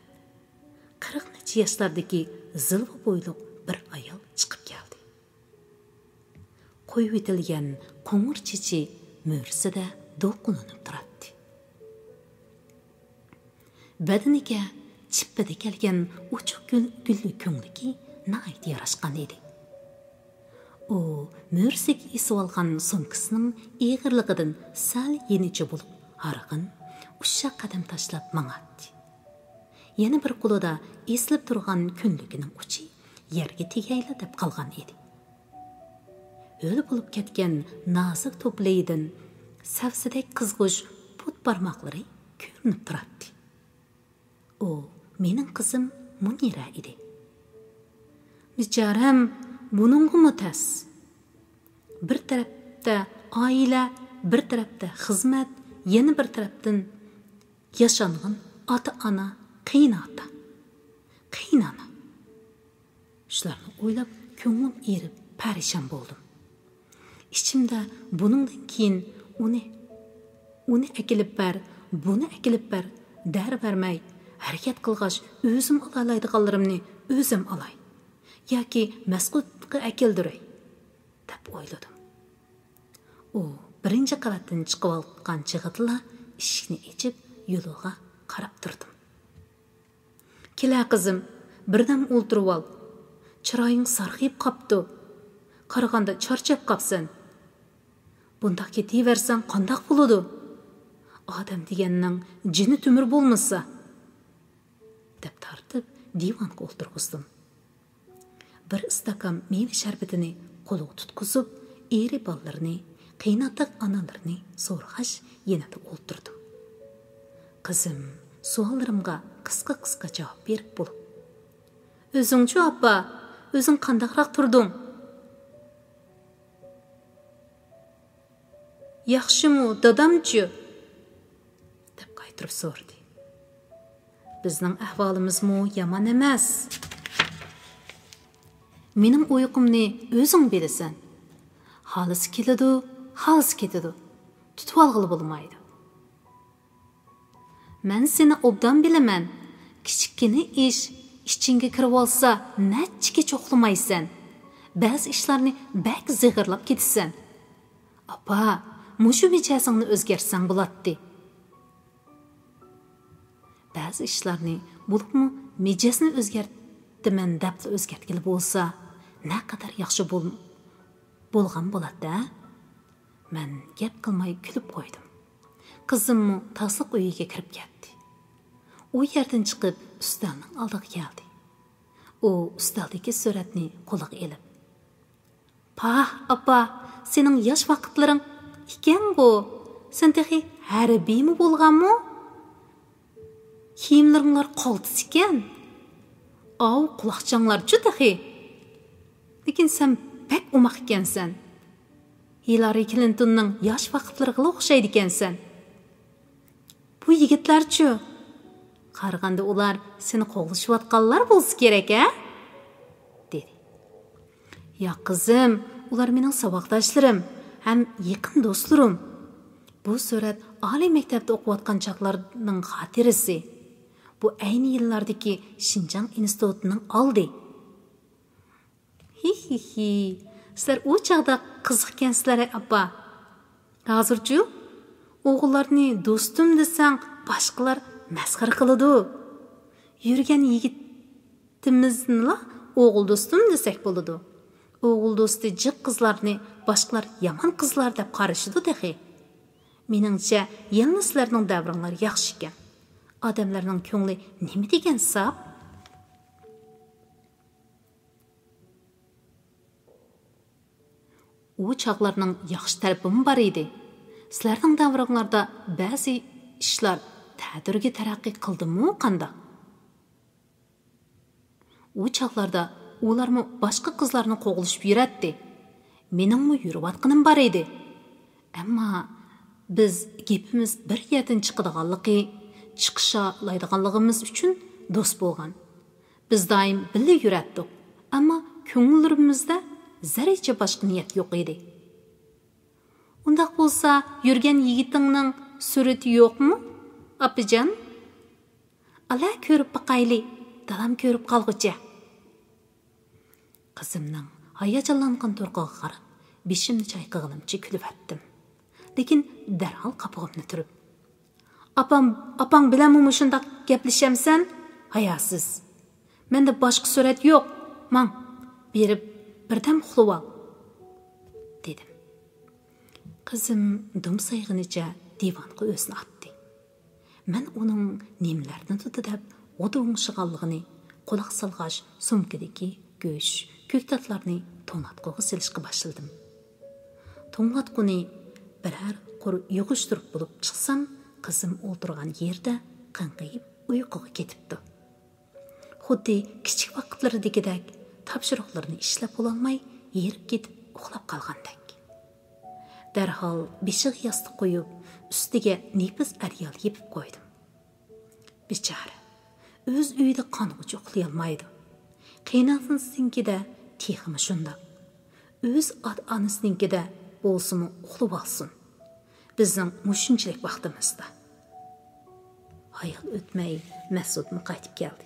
40 necha yoshlardagi zilva bo'yli bir ayol chiqib keldi. Qo'yib etilgan qo'ng'ir chechi mo'rsida do'qinib turardi. Badaniga chippida kelgan uchuq gulli ko'ngliki nihoyat yarashgan edi. U mo'rsiga esib olgan sumkasining eg'irligidan sal yenicha bo'lib harg'in ushshaq qadam tashlab mang'atdi. Yana bir qo'lida eslib turgan kunligining uchi yerga tegayla deb qolgan edi. Öyle bulup ketken nazik to'playdan savsidek qizg'ush put barmoqlari ko'rinib turardi. O mening qizim Munira edi. Bicharam buningmi tas? Bir tarafda oila, bir tarafda xizmat, yana bir tarafdan yashangan ota-ona, qiynota, qiynana. Shularni o'ylab ko'nglim erib parishon bo'ldim. İçimde bunundan keyin uni ekilib ber, buni ekilib ber, der vermey, harakat qilg'ach o'zim olalaydiganlarimni o'zim olay yoki mas'ulga ekildiray deb o'yladim. U birinchi qavatdan chiqib olgan chig'itla eshikni ochib yo'liga qarab turdim. Kela qizim, birdan o'ltirib ol. Chiroying sarg'ayib qopti. Qaraganda charchab qopsan. Bundaq ketaversan qandaq bo'ladi? Odam deganning jini tumir bo'lmasa, deb tortib divonga o'ltirg'izdim. Bir istakan meva sharbatini qo'liga tutqizib, eri bolalarni, qiynotaq onalarni so'rg'ash yanada o'ltirdim. Qizim savollarimga qisqa javob berib bo'lib, "O'zingchi oppa, o'zing qandaqroq turding? Yaxshimi, dadamchi?" deb qaytirib so'radi. "Bizning ahvolimizmi yomon emas. Mening uyqumni o'zing bilasan. Xolis keladi, xolis ketadi. Tutib olg'ili bo'lmaydi. Men seni obdan bilaman. Kichikgina ish ichingga kirib olsa, nechiga cho'qlamaysan. Ba'zi ishlarni bak zig'irlab ketasan. Apa, mushu mijasingni o'zgarsang bo'ladi. Ba'zi ishlarni bo'libmi mijasini o'zgartiman deb o'zgartgili bo'lsa, naqadar yaxshi bo'lgan bo'ladi-da. Men gap qilmay kulib qo'ydim. Qizimmi tasliq uyiga kirib ketdi. U yerdan chiqib ustalning oldiga keldi. U ustaldagi suratni qo'liga olib, "Pah, apa, sening yosh vaqtlaring ekan bu. Sen tehi harbiymi bo'lganmi? Kiyimlaringlar qoltis ekan. Av quloqchanglar judahi. Lekin sen pek umaq ekansan. Hillary Clintonning yosh vaqtlariga o'xshaydi ekansan. Bu yigitlarchi? Qaraganda ular seni qo'g'lashayotganlar bo'lsa kerak-a?" dedi. "Ya qizim, ular mening saboqdoshlarim, ham yaqin do'stlarim. Bu surat oliy maktabda o'qiyotgan chaqlarning xotirasi. Bu ayni yillardagi Xinjiang institutining oldi." "Hi, sizlar u chaqda qiziqqansizlar appa. Hozirchi o'g'illarni do'stim desang, boshqalar masxara qiladi. Yurgan yigitimizni o'g'il do'stim desak bo'ladi. O'g'il do'sti jiq qizlarni boshqalar yomon qizlar deb qarashidi dehi. Meningcha, yana sizlarning davringlar yaxshi ekan. Odamlarning ko'ngli nima degan hisob? U chaqlarning yaxshi tarafimi bor edi. Sizlarning davringlarda ba'zi ishlar ta'dirga taraqqiy qildimi qanda? U chaqlarda ularmi boshqa qizlarni qo'g'lishib yuratdi. Meningmi yurayotganim bor edi. Ammo biz gapimiz bir yerdan chiqadiganligi, chiqishalaydiganligimiz uchun do'st bo'lgan. Biz doim birga yuratdik, ammo ko'ngillarımizda zarracha boshqa niyat yo'q edi. Undaq bo'lsa, yurgan yigitingning surati yo'qmi? Apijan? Ala ko'rib baqayli, dadam ko'rib qolgucha. Qizimning hayajonlangan turqiga qarab, beshimni chayqag'animcha kulib atdim. Lekin darhol qapog'imni turib, apang bilanmi shundoq gaplashamsan? Hayasiz. Menda boshqa surat yo'q. Mang, berib birdan uxlab ol, dedim. Qizim dumsayg'inicha divonga o'zini atdi. Men uning nimalarni tutdi deb o'ding'ishganligini quloq solg'ach sumkadagi go'sht, ko'ktatlarni to'nglatqiga silishga boshladim. To'nglatquni birer qur yog'ishtirib bo'lib chiqsam, qizim o'tirgan yerda qanqiyib uyquga ketibdi. Xuddi kichik vaqtlaridagidek topshiriqlarni ishlab ololmay, yerib ketib uxlab qolgandek. Darhol beshiga yostiq qo'yib, ustiga nefis aryal yepib qo'ydim. Bechora o'z uyida qong'uch uxlay olmaydi. Qiynalsinsinkida teximi shundoq. O'z ota-onasinikida bo'lsimi uxlab olsin. Bizning mushunchalik vaqtimizda. Hayal o'tmay Mas'udmi qaytib keldi.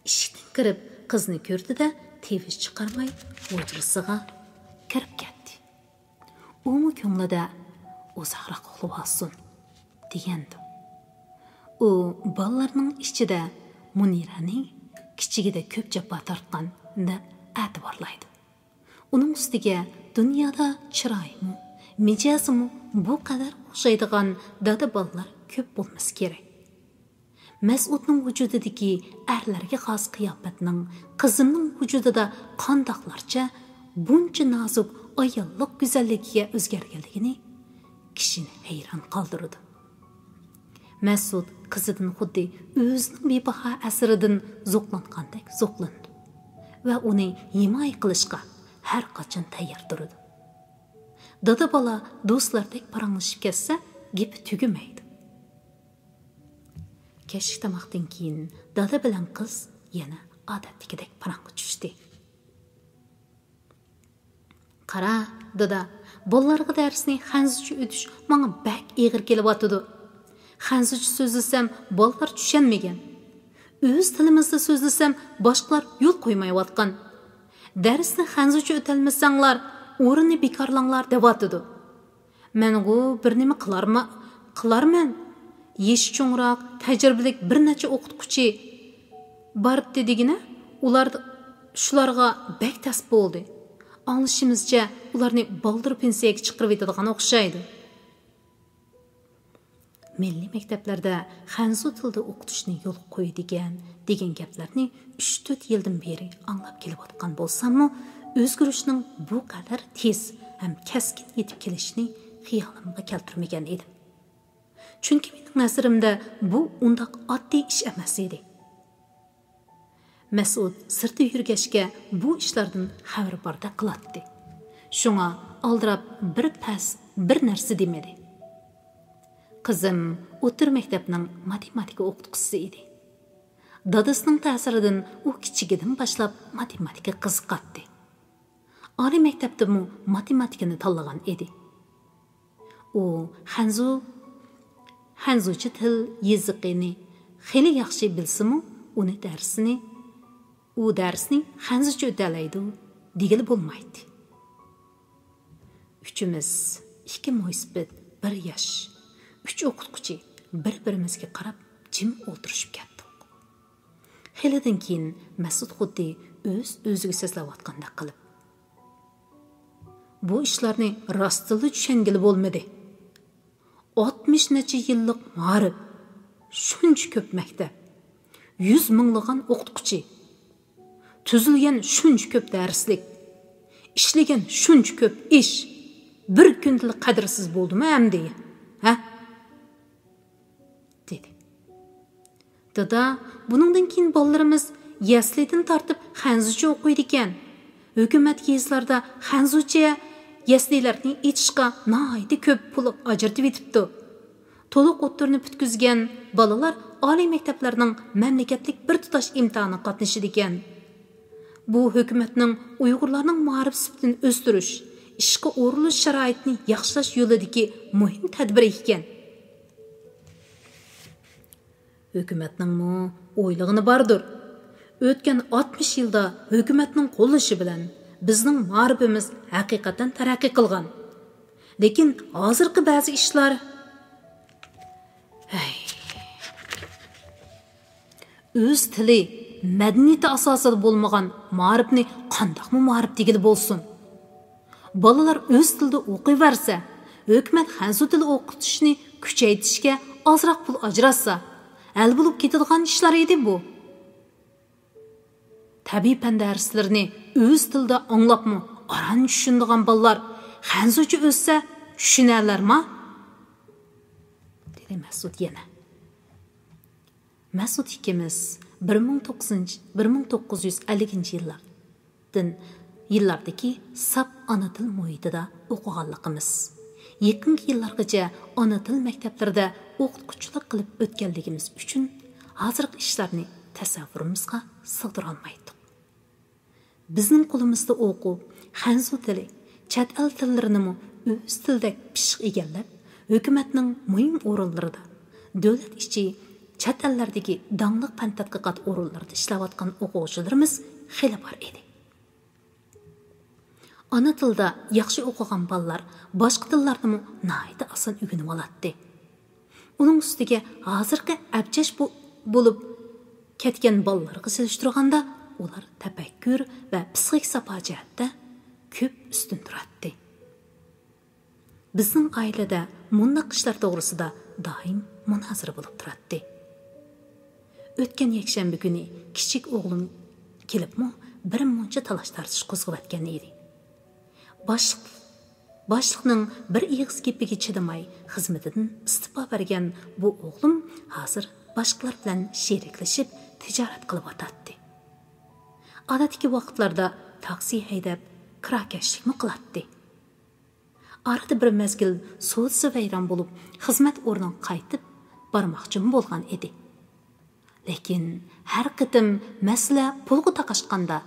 Eshikdan kirib qizni ko'rdi-da, tevish chiqarmay hujrasiga kirib ketdi. Umu ko'nglida uzoqroq uxlab olsin degandi. U bolalarning ichida Muniraning kichigida ko'p jafo tortgan deb e'tiborlaydi. Uning ustiga dunyoda chiroymi, mijozimi bu qadar o'xshaydigan dada bolalar ko'p bo'lmasa kerak. Mas'udning vujudidagi erlarga xos qiyofatning qizimning vujudida qandoqlarcha buncha nozik ayollik go'zalligiga o'zgarganligini kishini hayron qoldirdi. Mas'ud qizidan xuddi o'zining bebaho asridan zo'qlangandek zo'qlandi va uni himoya qilishga har qachon tayyor turdi. Dada bola do'stlardek paranglashib ketsa, gapi tugamaydi. Kechki tomoqdan keyin dada bilan qiz yana odatdagidek parangga tushdi. Qara, dada, bolalarga darsni xanzucha o'tish menga bak og'ir kelyapti. Xanzucha so'zlasam, bolalar tushunmagan. O'z tilimizda so'zlasam, boshqalar yo'l qo'ymayotgan. Darsni xanzucha o'talmasanglar, o'rinni bekorlanglar deyapti. Men u bir nima qilarman. Yeshi cho'ngroq, tajribalik bir necha o'qituvchi bor dedigina, ular shularga bak tas bo'ldi. Anglashimizcha, ularni baldir pensiyaga chiqarib etadigan o'xshaydi. Milliy maktablarda xanzu tilida o'qitishni yo'l degan gaplarni 3-4 yildan beri anglab kelayotgan bo'lsam-mu, o'zgarishning bu qadar tez ham keskin yetib kelishini xiyolimga keltirmagan edim. Chunki mening nazarimda bu undaq oddiy ish emas edi. Mas'ud sirti yurgachga bu ishlardan xabar borda qiladi. Shunga aldirab bir narsa demedi. Qizim o'tir maktabning matematika o'qituvchisi edi. Dadasining ta'siridan u kichigidan boshlab matematika qiziqadi. Oliy maktabda matematikani tanlagan edi. U Hanzucha til yeziqini xeli yaxshi bilsa-mu, u darsni Hanzucha o'talaydi degili bo'lmaydi. Üçümüz, ikki mo'ysbet, bir yosh, 3 o'qituvchi bir-birimizga qarab jim o'tirishib ketdik. Xelidan keyin Mas'ud xuddi o'ziga so'zlayotgandek qilib: "Bu ishlarni rostila tushungili bo'lmadi. 60 necha yillik ma'rif, shuncha ko'p maktab, 100 minglagan o'qituvchi, tuzilgan shuncha ko'p darslik, ishlagan shuncha ko'p ish bir kundalik qadrsiz bo'ldimi hamdi? Ha?" dedi. Dada, buningdan keyin bolalarimiz yaslidan tortib xanzucha o'qiydi ekan. Hukumat yezlarda xanzucha yaslilarni etishga nihoyatda ko'p pul ajratib etibdi. To'liq o'ttirni bitkizgan bolalar oliy maktablarning mamlakatlik bir tutash imtihoniga qatnashadi ekan. Bu hukumatning Uyg'urlarning ma'rif sifatini o'stirish, ishga o'rilish sharoitini yaxshilash yo'lidagi muhim tadbir ekan. Hukumatning o'ylig'ini bardir. O'tgan 60 yilda hukumatning qo'llashi bilan bizning ma'rifimiz haqiqatan taraqqiy qilgan. Lekin hozirgi ba'zi ishlar o'z tili, madaniyati asosida bo'lmagan ma'rifni qandoqmi ma'rif degili bo'lsin? Bolalar o'z tilida o'qiyversa, hukumat xanzu tili o'qitishni kuchaytirishga ozroq pul ajratsa, hal bo'lib ketadigan ishlar edi bu. Tabiiy fan darslarini o'z tilida anglabmi, aran tushunadigan bolalar xanzucha o'ssa tushunarlarmi? dedi Mas'ud yana. Mas'ud ikimiz 1950 yillardagi sap ona til muhitida o'qiganligimiz, yaqingi yillargacha ona til maktablarida o'qituvchilik qilib o'tganligimiz uchun hozirgi ishlarni tasavvurimizga sig'dira olmaydik. Bizning qo'limizda o'qib, xanzu tili, chet el tillarini o'z tilida pishiq egallab, hukumatning muhim o'rinlarida, davlat ichi chet ellardagi dangliq fan tadqiqot o'rinlarida ishlayotgan o'quvchilarimiz xeli bor edi. Ona tilda yaxshi o'qigan bolalar boshqa tillarni nihoyatda oson o'rganib oladi. Uning ustiga hozirgi abjash bo'lib ketgan bolalarga solishtirganda ular tafakkur va psixik safa jihatda ko'p ustun turadi. Bizning oilada bunday ishlar to'g'risida doim munozara bo'lib turadi. O'tgan yakshanba kuni kichik o'g'lim kelibmi bir muncha talash tartish qo'zg'atgan edi. Boshliqning bir ig'iz gapiga chidamay xizmatidan istifa bergan bu o'g'lim hozir boshqalar bilan sheriklashib tijorat qilib o'tadi. Odatdagi vaqtlarda taksi haydab kirakashlikmi qiladi. Arada bir mezgil so'zi vayron bo'lib xizmat o'rniga qaytib bormoqchi bo'lgan edi. Lekin har qitim masala pulga taqashganda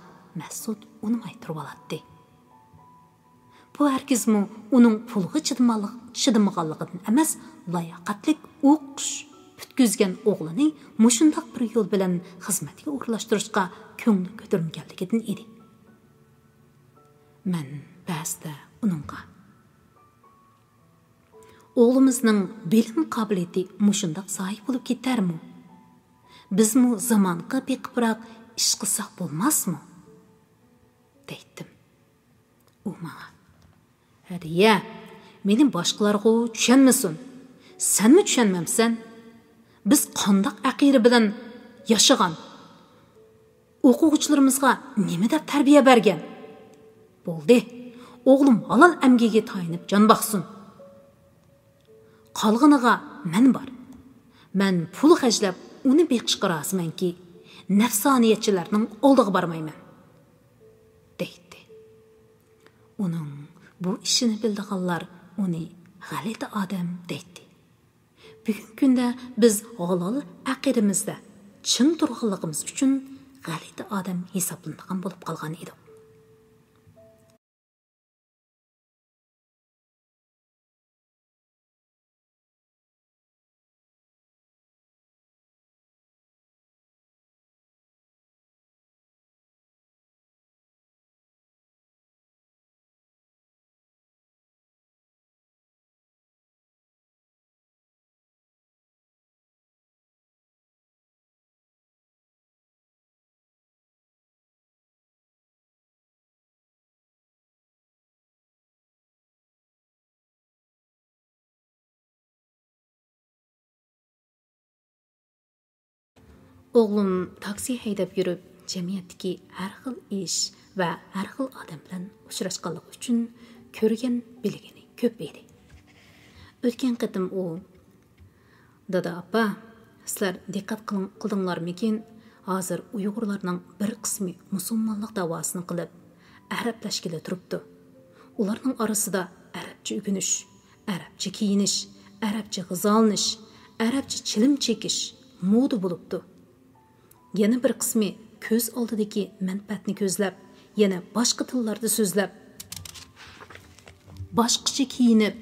Mas'ud unimay turib oladi. Bu hargizmi uning pulga chidamaganligidan emas, layoqatlik o'qish bitkizgan o'g'lini mushundoq bir yo'l bilan xizmatga o'rlashtirishga ko'ngli ko'tarmaganligidan edi. Men ba'zida uningga o'g'limizning bilim qobiliyati mushundoq zaif bo'lib ketarmi? Bizmi zamonga beqibroq ish qilsak bo'lmasmi? deydim. U menga: "Hadiya, meni boshqalarga tushunmasin. Senmi tushunmamsan? Biz qandoq aqida bilan yashagan? O'quvchilarimizga nima deb tarbiya bergan? Bo'ldi. O'g'lim halol amgiga tayinib jon baxsin. Qolganiga men bor. Men pul xajlab uni beqishga rozimanki, nafsoniyatchilarning oldiga bormayman", deydi. Uning bu ishini bildiganlar uni g'alati odam deydi. Bugungi kunda biz halol aqidamizda chin turganligimiz uchun g'alati odam hisoblanadigan bo'lib qolgan edik. Oğlum taksi haydab yurib, jamiyatdagi har xil ish va har xil odam bilan uchrashganligi uchun ko'rgan bilgani ko'p edi. O'tgan qatim u Dada apa, sizlar diqqat qildinglarmikin, hozir Uyg'urlarning bir qismi musulmonlik davosini qilib, arablashgili turibdi. Ularning orasida arabcha o'rganish, arabcha kiyinish, arabcha g'izolanish, arabcha chilim chekish moda bo'libdi. Yana bir qismi ko'z oldidagi manfaatni ko'zlab, yana boshqa tillarda so'zlab, boshqacha kiyinib,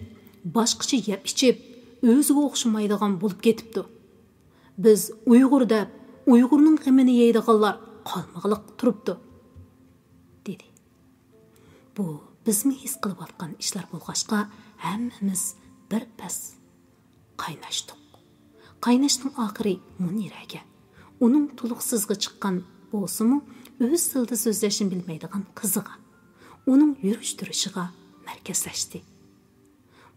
boshqacha yeb ichib, o'ziga o'xshamaydigan bo'lib ketibdi. Biz Uyg'ur deb, Uyg'urning g'amini yeydiganlar qolmag'liq turibdi, dedi. Bu bizmi his qilib atgan ishlar bo'lg'ashqa, hammamiz bir pas qaynashdik. Qaynashning oxiri Muniraga, uning tuluqsizga chiqqan bo'lsa-mu, o'z tilida so'zlashni bilmaydigan qiziga, uning yurish-turishiga markazlashdi.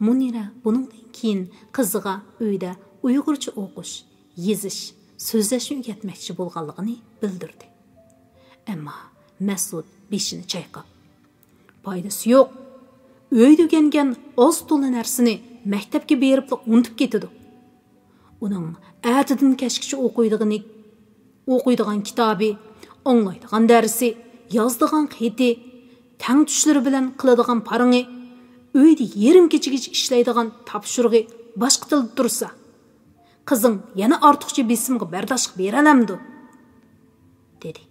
Munira buningdan keyin qiziga uyda Uyg'urcha o'qish, yezish, so'zlashni o'rgatmoqchi bo'lganligini bildirdi. Ammo Mas'ud beshini chayqab, "Foydasi yo'q. Uyda o'rgangan oz to'la narsani maktabga berib unutib ketadi. Uning atidan kashkicha o'qiydigan kitobi, o'nglaydigan darsi, yozdigan xati, tang tushlari bilan qiladigan parangi, uyda yarim kechagacha ishlaydigan topshirig'i boshqa tilda tursa, qizing yana ortiqcha besimga bardosh beralamdi?" dedi.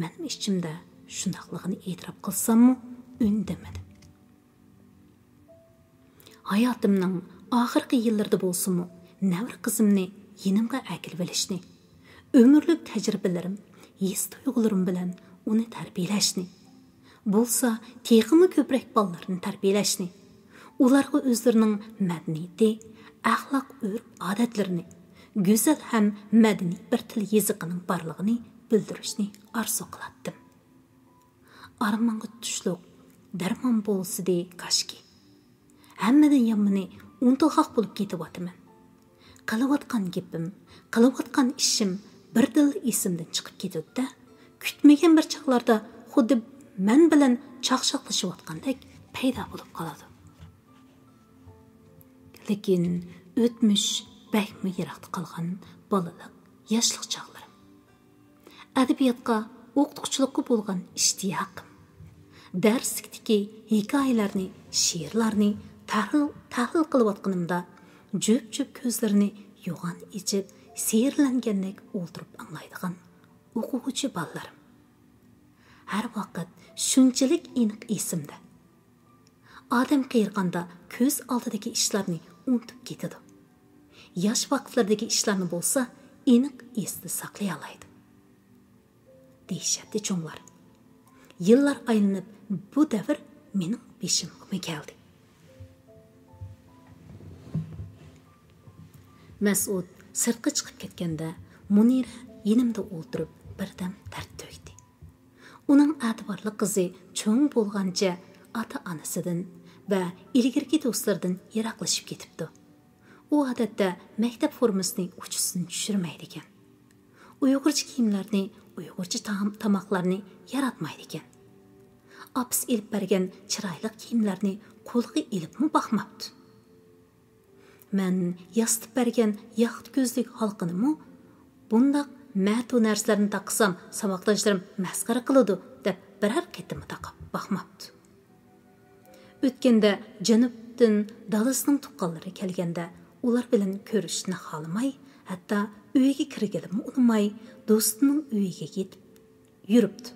Men ichimda shundaqligini e'tirof qilsam-mu, indamadim. Hayotimning oxirgi yillarida bo'lsa-mu, navra qizimni yinimga akilib olishni, umrlik tajribalarim, his tuyg'ularim bilan uni tarbiyalashni, bo'lsa, texmi ko'proq bolalarni tarbiyalashni, ularga o'zlarining madaniyati, axloq, urf, odatlarini, go'zal ham madaniy bir til yeziqining borlig'ini bildirishni orzu qilatdim. Armonga tushliq darmon bo'lsidi kashki. Hammadan yomoni untoqaq bo'lib ketyapman. Qilayotgan gapim, qilayotgan ishim birdan esimdan chiqib ketadi-da, kutmagan bir chaqlarda xuddi men bilan chaqchaqlashayotgandek paydo bo'lib qoladi. Lekin o'tmish bakmi yiroqda qolgan bolalik, yoshlik chaqlarim. Adabiyotga, o'qituvchilikka bo'lgan ishtiyoqim, darslikdagi hikoyalarni, she'rlarni tahlil qilayotganimda jo'p-jo'p ko'zlarini yo'g'on ichib, sehrlangandek o'ltirib anglaydigan o'quvchi bolalarim. Har vaqt shunchalik aniq esimda. Odam qiyirganda ko'z oldidagi ishlarni unutib ketadi. Yosh vaqtlardagi ishlarni bo'lsa, aniq esda saqlay oladi. Deyishadi cho'nglar. Yillar aylanib, bu davr mening beshimga keldi. Mas'ud sirtqa chiqib ketganda, Munira yonimda o'ltirib birdan dard to'ydi. Uning e'tiborli qizi cho'ng bo'lgancha ota-onasidan va ilgirki do'stlaridan yiroqlashib ketibdi. U odatda maktab formasini uchisini tushirmaydi ekan. Uyg'urcha kiyimlarni, Uyg'urcha tamoqlarni yaratmaydi ekan. Apis ilib bergan chiroyli kiyimlarni qo'lga ilibmi baxmabdi. Men yastib bergan yaxit ko'zlik halqinimi bundaq ma'tu narsalarni taqsam saboqdoshlarim masxara qiladi deb biror qitimni taqib baxmabdi. O'tganda janubdan dalasining tuqqanlari kelganda ular bilan ko'rishni xohlamay, hatto uyiga kirganimni unutmay, do'stining uyiga yetib yuribdi.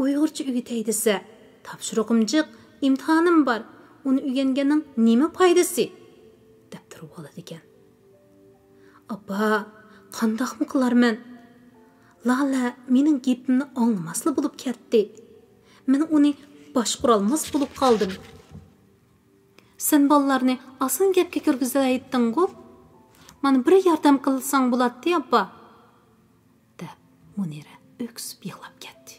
Uyg'urcha o'rgatay desa, topshiriqimjiq, imtihonim bor, uni o'rganganning nima foydasi? deb turib oladi ekan. Appa, qandoqmi qilarman? Lala mening gapimni anglamasli bo'lib ketdi. Men uni boshqara olmas bo'lib qoldim. Sen bolalarni oson gapga kirgizayotding-ku. Mana bir yordam qilsang bo'ladi, appa. deb Munira o'ksib yig'lab ketdi.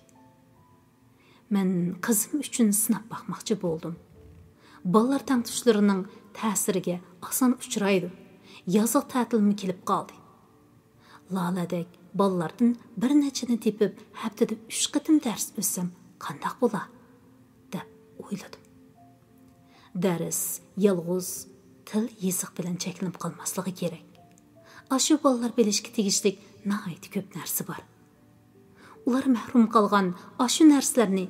Men qizim uchun sinab baxmoqchi bo'ldim. Bolalar tangtushlarining ta'siriga oson uchraydi. Yoziq ta'tilmi kelib qoldi. Laladek ballardan bir nechini tepib, haftada 3 qatim dars o'tsam, qandaq bo'la? deb o'yladim. Dars yolg'iz til yeziq bilan cheklanib qolmasligi kerak. Ashu ballar bilishga tegishlik nihoyat ko'p narsa bor. Ular mahrum qolgan ashu narsalarni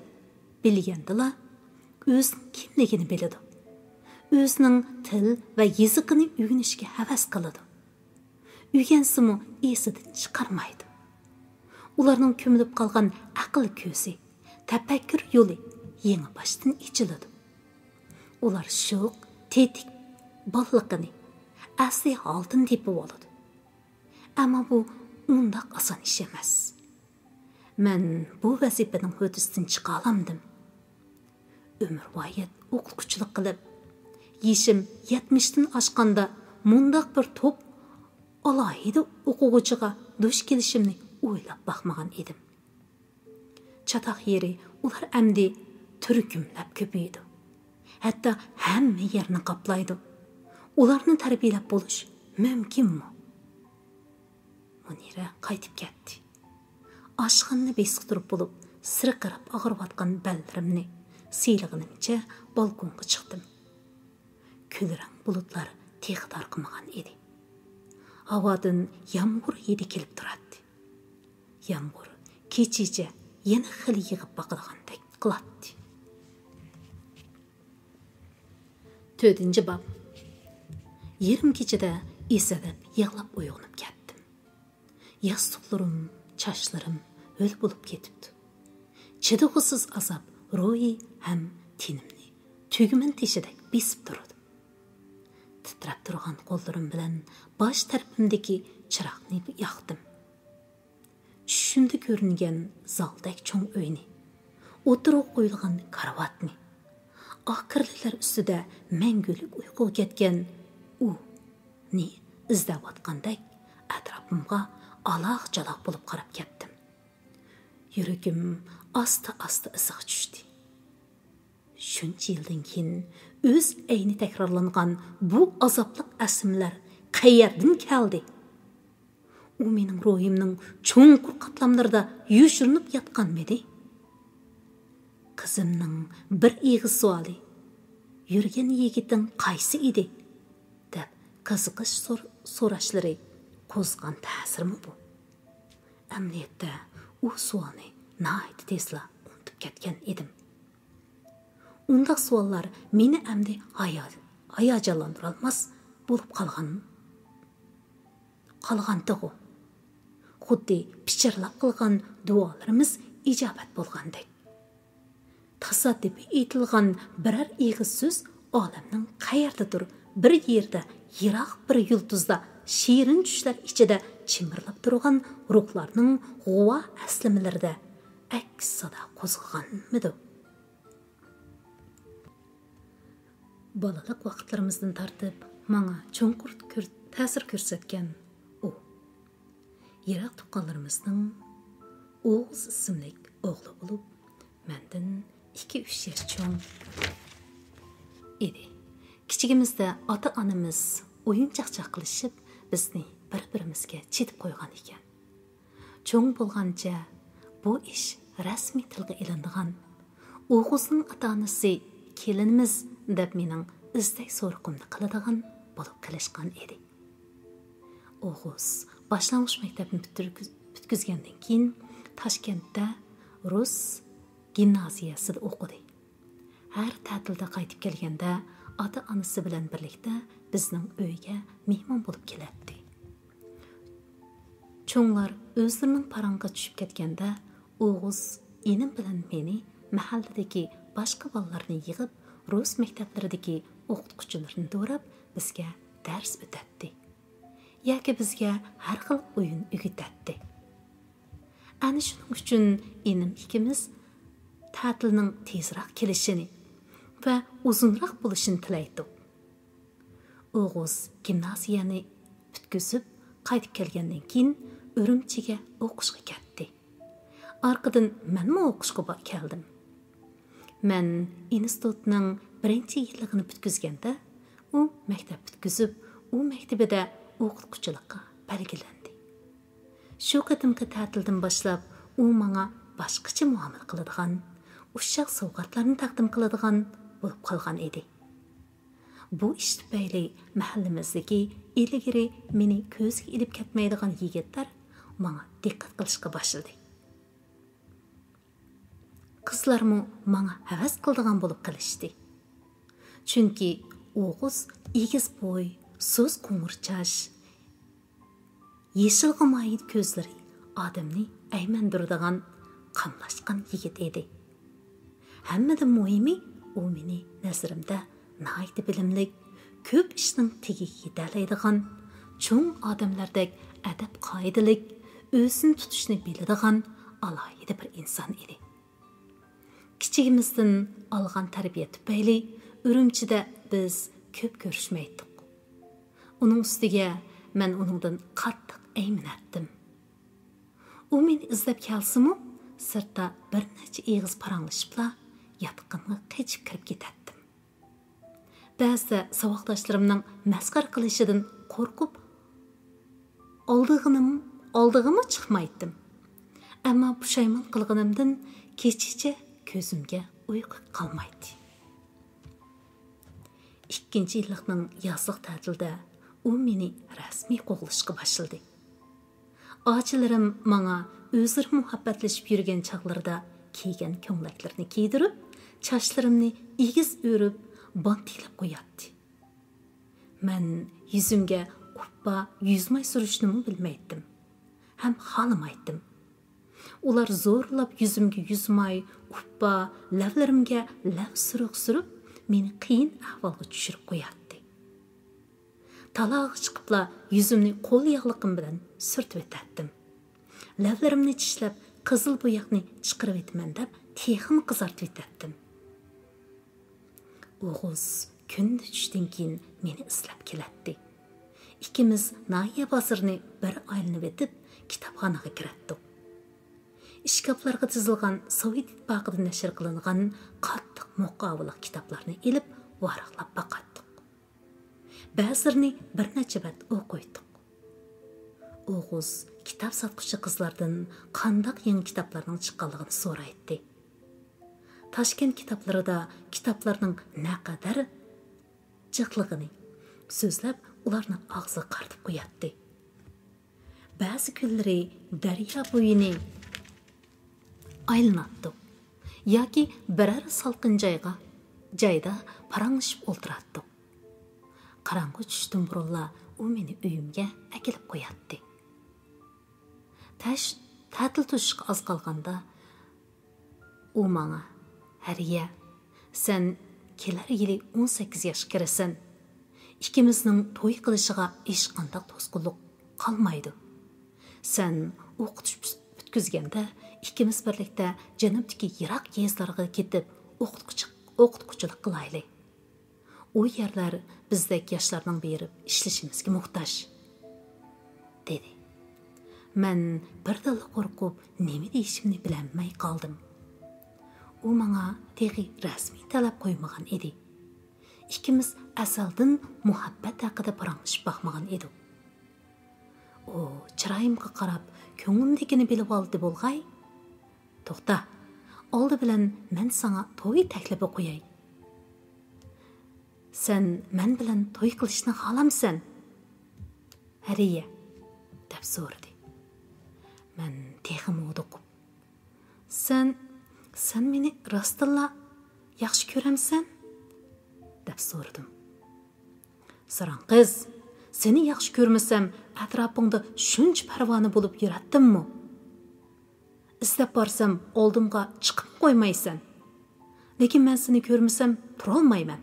bilgandilar, o'zining kimligini biladi. O'zining til va yeziqini o'rganishga havas qiladi. O'rgansa-mu esidan chiqarmaydi. Ularning ko'milib qolgan aql ko'zi, tafakkur yo'li yangi boshdan ichiladi. Ular sho'q, tetik balliqini asli holdan tepib oladi. Ammo bu undaq oson ish emas. Men bu vazifaning o'tisidan chiqa olmadim. Umrvoyat o'qituvchilik qilib, yeshim 70 dan oshganda mundaq bir to'p alohida o'quvchiga duch kelishimni o'ylab baxmagan edim. Chatoq yeri ular amdi turkumlab ko'paydi. Hatto hamma yerni qoplaydi. Ularni tarbiyalab bo'lish mumkinmi? Munira qaytib ketdi. Oshxonni besiqtirib bo'lib, sirqirab og'irayotgan ballarimni siylig'inimcha balkonga chiqdim. Kulrang bulutlar tex tarqamagan edi. Havodan yomg'ir hidi kelib turadi. Yomg'ir kechicha yana xili yig'ib baqirgandek qiladi. 4. bob. Yerim kechada esadab yig'lab uyg'onib ketdim. Yostiqlarim, chashlarim o'l bo'lib ketibdi. Chidag'isiz azob ruhi ham tenimni tugman teshidek besib turadi. Titrab turgan qo'llarim bilan bosh tarafimdagi chiroqni yoqdim. Tushimda ko'ringan zaldek cho'ng uyni, o'tirib qo'yilgan karvatni, oqirlilar ustida mangulik uyquga ketgan ni izlayotgandek atrofimga aloq-jaloq bo'lib qarab ketdim. Yuragim asta-asta isiq tushdi. Shuncha yildan keyin o'z ayni takrorlangan bu azobli asmlar qayerdan keldi? U mening ruhimning cho'nqur qatlamlarida yushirinib yotganmidi? Qizimning bir ig'iz savoli, yurgan yigiting qaysi edi? deb qiziqish so'rashlari qo'zg'an ta'sirmi bu? Amniyatda u savolni nihoyat tezla unutib ketgan edim. Undaq savollar meni amdi hayajonlantira olmas bo'lib qolgandigu. Xuddi pichirlab qilgan duolarimiz ijobat bo'lgandek. Tasadduqiy aytilgan biror ig'iz so'z olamning qayerdadir, bir yerda, yiroq bir yulduzda, shirin tushlar ichida chimirlab turgan ruhlarning g'uva aslamalarida aks sada qo'zg'aganmidi? Bolalik vaqtlarimizdan tartib menga cho'nqur ta'sir ko'rsatgan u. Yiroq tuqqanlarimizning O'g'iz ismli o'g'li bo'lib, mendan 2-3 yosh cho'ng edi. Kichigimizda ota-onamiz o'yin-chaqchaq qilishib, bizni bir-birimizga chetib qo'ygan ekan. Cho'ng bo'lgancha bu ish rasmiy tilga ilindigan. O'g'izning ota-onasi kelinimiz deb mening istak so'riqimni qiladigan bo'lib qilishgan edi. O'g'iz boshlang'ich maktabni bitkizgandan keyin Toshkentda rus gimnaziyasida o'qidi. Har ta'tilda qaytib kelganda ota-onasi bilan birlikda bizning uyga mehmon bo'lib keladi. Cho'nglar o'zlarining parangga tushib ketganda O'g'iz enim bilan meni mahalladagi boshqa bolalarni yig'ib, rus maktablaridagi o'qituvchilarni do'rab bizga dars o'tadi. Yoki bizga har xil o'yin o'rgatadi. Ana shuning uchun enim ikkimiz ta'tilning tezroq kelishini va uzunroq bo'lishini tilaydik. O'g'iz gimnaziyani bitkizib qaytib kelgandan keyin Urumchiga o'qishga ketdi. Orqadan menmi o'qishga keldim. Men institutning 1-yilligini bitkizganda u maktab bitkizib, u maktabida o'qituvchilikka belgilandi. Shu qatimki ta'tildan boshlab u menga boshqacha muomala qiladigan, uşaq sovg'atlarni taqdim qiladigan bo'lib qolgan edi. Bu ish tufayli mahallamizdagi ilgari meni ko'zga ilib ketmaydigan yigitlar menga diqqat qilishga boshladi. Qizlarmi menga havas qiladigan bo'lib qolishdi. Chunki o'g'iz egiz bo'y, so'z qo'ng'irchash, yeşilga mayil ko'zlari odamni aymandiradigan qamlashgan yigit edi. Hammadan muhimi u meni nazarimda nihoyat bilimlik, ko'p ishning tegiga yetalaydigan, cho'ng odamlardek adab qoidalik, o'zini tutishni biladigan alohida bir inson edi. Kichigimizdan olgan tarbiya tufayli Urumchida biz ko'p ko'rishmaydik. Uning ustiga men uningdan qattiq ayminatdim. U meni izlab kelsa-mu, sirtda bir necha eg'iz paranglashibla yotqinga qechib kirib ketatdim. Ba'zida savoqdoshlarimning masxar qilishidan qo'rqib oldig'imga chiqmaydim. Ammo pushaymon qilganimdan kechicha ko'zimga uyqu qolmaydi. Ikkinchi yillikning yozliq ta'tilida u meni rasmiy qo'g'lashga boshladi. Ochilarim menga o'zlari muhabbatlashib yurgan chaqlarida kiygan ko'nglaklarini kiydirib, chochlarimni egiz o'rib, bantilab qo'yatdi. Men yuzimga quppa yuzmay surishni bilmaydim. Ham xohlamaydim. Ular zo'rlab yuzimga yuzmay, quppa lavlarimga lav surib, meni qiyin ahvolga tushirib qo'yatdi. Talog'i chiqibla yuzimni qo'l yog'liqim bilan surtib o'tatdim. Lavlarimni tishlab, qizil bo'yoqni chiqarib etaman deb texini qizartib o'tatdim. O'g'iz kunda tushdan keyin meni izlab kelatdi. Ikkimiz Nahiya bozorni bir aylanib o'tib, kitobxonaga kiratdik. Ishkoplarga tizilgan Sovet ittifoqida nashr qilingan qattiq muqobilik kitoblarni ilib varaqlab boqatdik. Ba'zilarini bir necha bat o'qiydik. O'g'iz kitob sotquchi qizlardan qandoq yangi kitoblarning chiqqanligini so'raydi. Toshkent kitoblarida kitoblarning naqadar jiqligini so'zlab ularni og'zi qartib qo'yatdi. Ba'zi kunlari daryo bo'yini aylanatdi yoki biror salqin joyda paranglashib o'tiratdi. Qarang'i tushdan burunla u meni uyimga akilib qo'yatdi. Ta'til tushishga oz qolganda u menga "Hariya, sen kelar yili 18 yoshga kirasan. Ikkimizning to'y qilishiga hech qanday to'sqinlik qolmaydi. Sen o'qitish bitkizganda ikkimiz birlikda janubdagi yiroq yezlarga ketib o'qituvchilik qilaylik. U yerlar bizdek yoshlarning berib ishlashimizga muhtoj", dedi. Men birdan qo'rqib, nima deyishimni bilolmay qoldim. U menga teg'i rasmiy talab qo'ymagan edi. Ikkimiz asaldan muhabbat haqida paranglashib boqmagan edik. U chiroyimga qarab, ko'nglimdagini bilib oldi bo'lg'ay. "To'xta, oldi bilan men sana to'y taklifi qo'yay. Sen men bilan to'y qilishni xohlamsan?" "Hariya", deb so'radi. Men texim o'diqib, Sen meni rostilla yaxshi ko'ramsan?" deb so'radim. "Saran qiz, seni yaxshi ko'rmasam, atrofingda shuncha parvona bo'lib yuratdimmi? Istab borsam oldimga chiqib qo'ymaysan. Lekin men seni ko'rmasam turolmayman.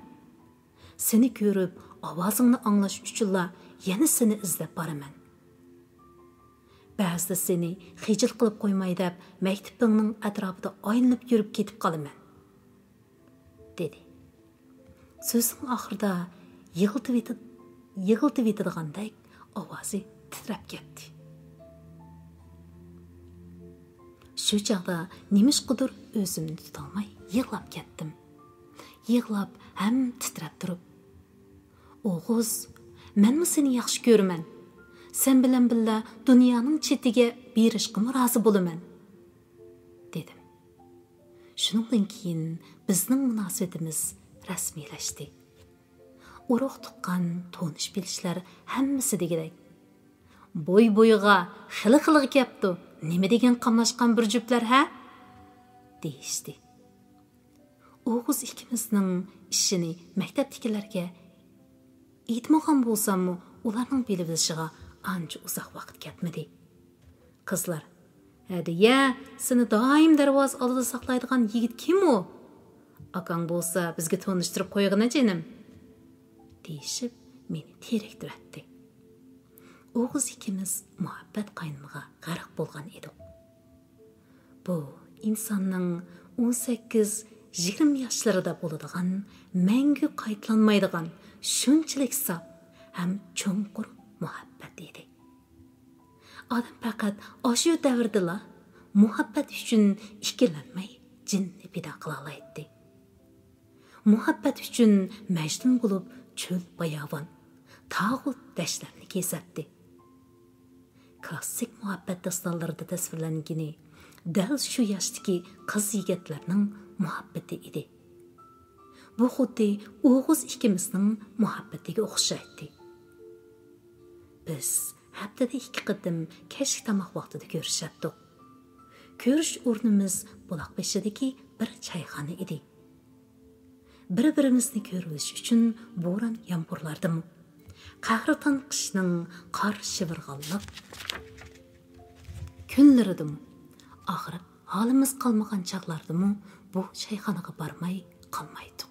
Seni ko'rib, ovozingni anglash uchunla yana seni izlab boraman. Ba'zida seni xijil qilib qo'ymay deb maktabingning atrofida aylanib yurib ketib qolaman", dedi. So'zning oxirida yig'iltib yetadiganday ovozi titrab ketdi. Shu chaqda nimishqidir o'zimni tutolmay yig'lab ketdim. Yig'lab ham titrab turib, "O'g'iz, menmi seni yaxshi ko'raman. Sen bilan birga dunyoning chetiga berishqimi rozi bo'laman, dedim. Shuningdan keyin bizning munosabatimiz rasmiylashdi. Urug' tuqqan tonish bilishlar hammasi degidek. Bo'y-bo'yiga, xili-xiliga kepti. Nima degan qamlashgan bir juftlar, ha? deyishdi. O'g'iz ikkimizning ishini maktabdagilarga aytmagan bo'lsam-mu, ularning bilib olishiga ancha uzoq vaqt ketmadi. Qizlar, "Hadiya, seni doim darvoza oldida saqlaydigan yigit kim u? Akang bo'lsa, bizga tanishtirib qo'yg'ina jinim", deyishib, meni teraktiratdi. O'g'iz ikkimiz muhabbat qaynimiga g'arq bo'lgan edik. Bu insonning 18-20 yoshlarida bo'ladigan, mangu qaytlanmaydigan, shunchalik saf ham cho'nqur muhabbat edi. Odam faqat o'sha davrdala muhabbat uchun ikkilanmay jinni pido qila oladi. Muhabbat uchun majnun bo'lib cho'l bayovon, tog'u dashtlarni kesatdi. Klassik muhabbat dastonlarida tasvirlangani dal shu yoshdagi qiz yigitlarning muhabbati edi. Bu xuddi o'g'iz ikkimizning muhabbatiga o'xshaydi. Biz haftada 2 qatim kechki tomoq vaqtida ko'rishardik. Ko'rish o'rnimiz buloq beshidagi bir choyxona edi. Bir-birimizni ko'rish uchun bo'ron yomg'irlardimi, qahraton qishning qor shivirg'anliq kunlaridimi, oxiri holimiz qolmagan chaqlardimi bu choyxonaga bormay qolmaydik.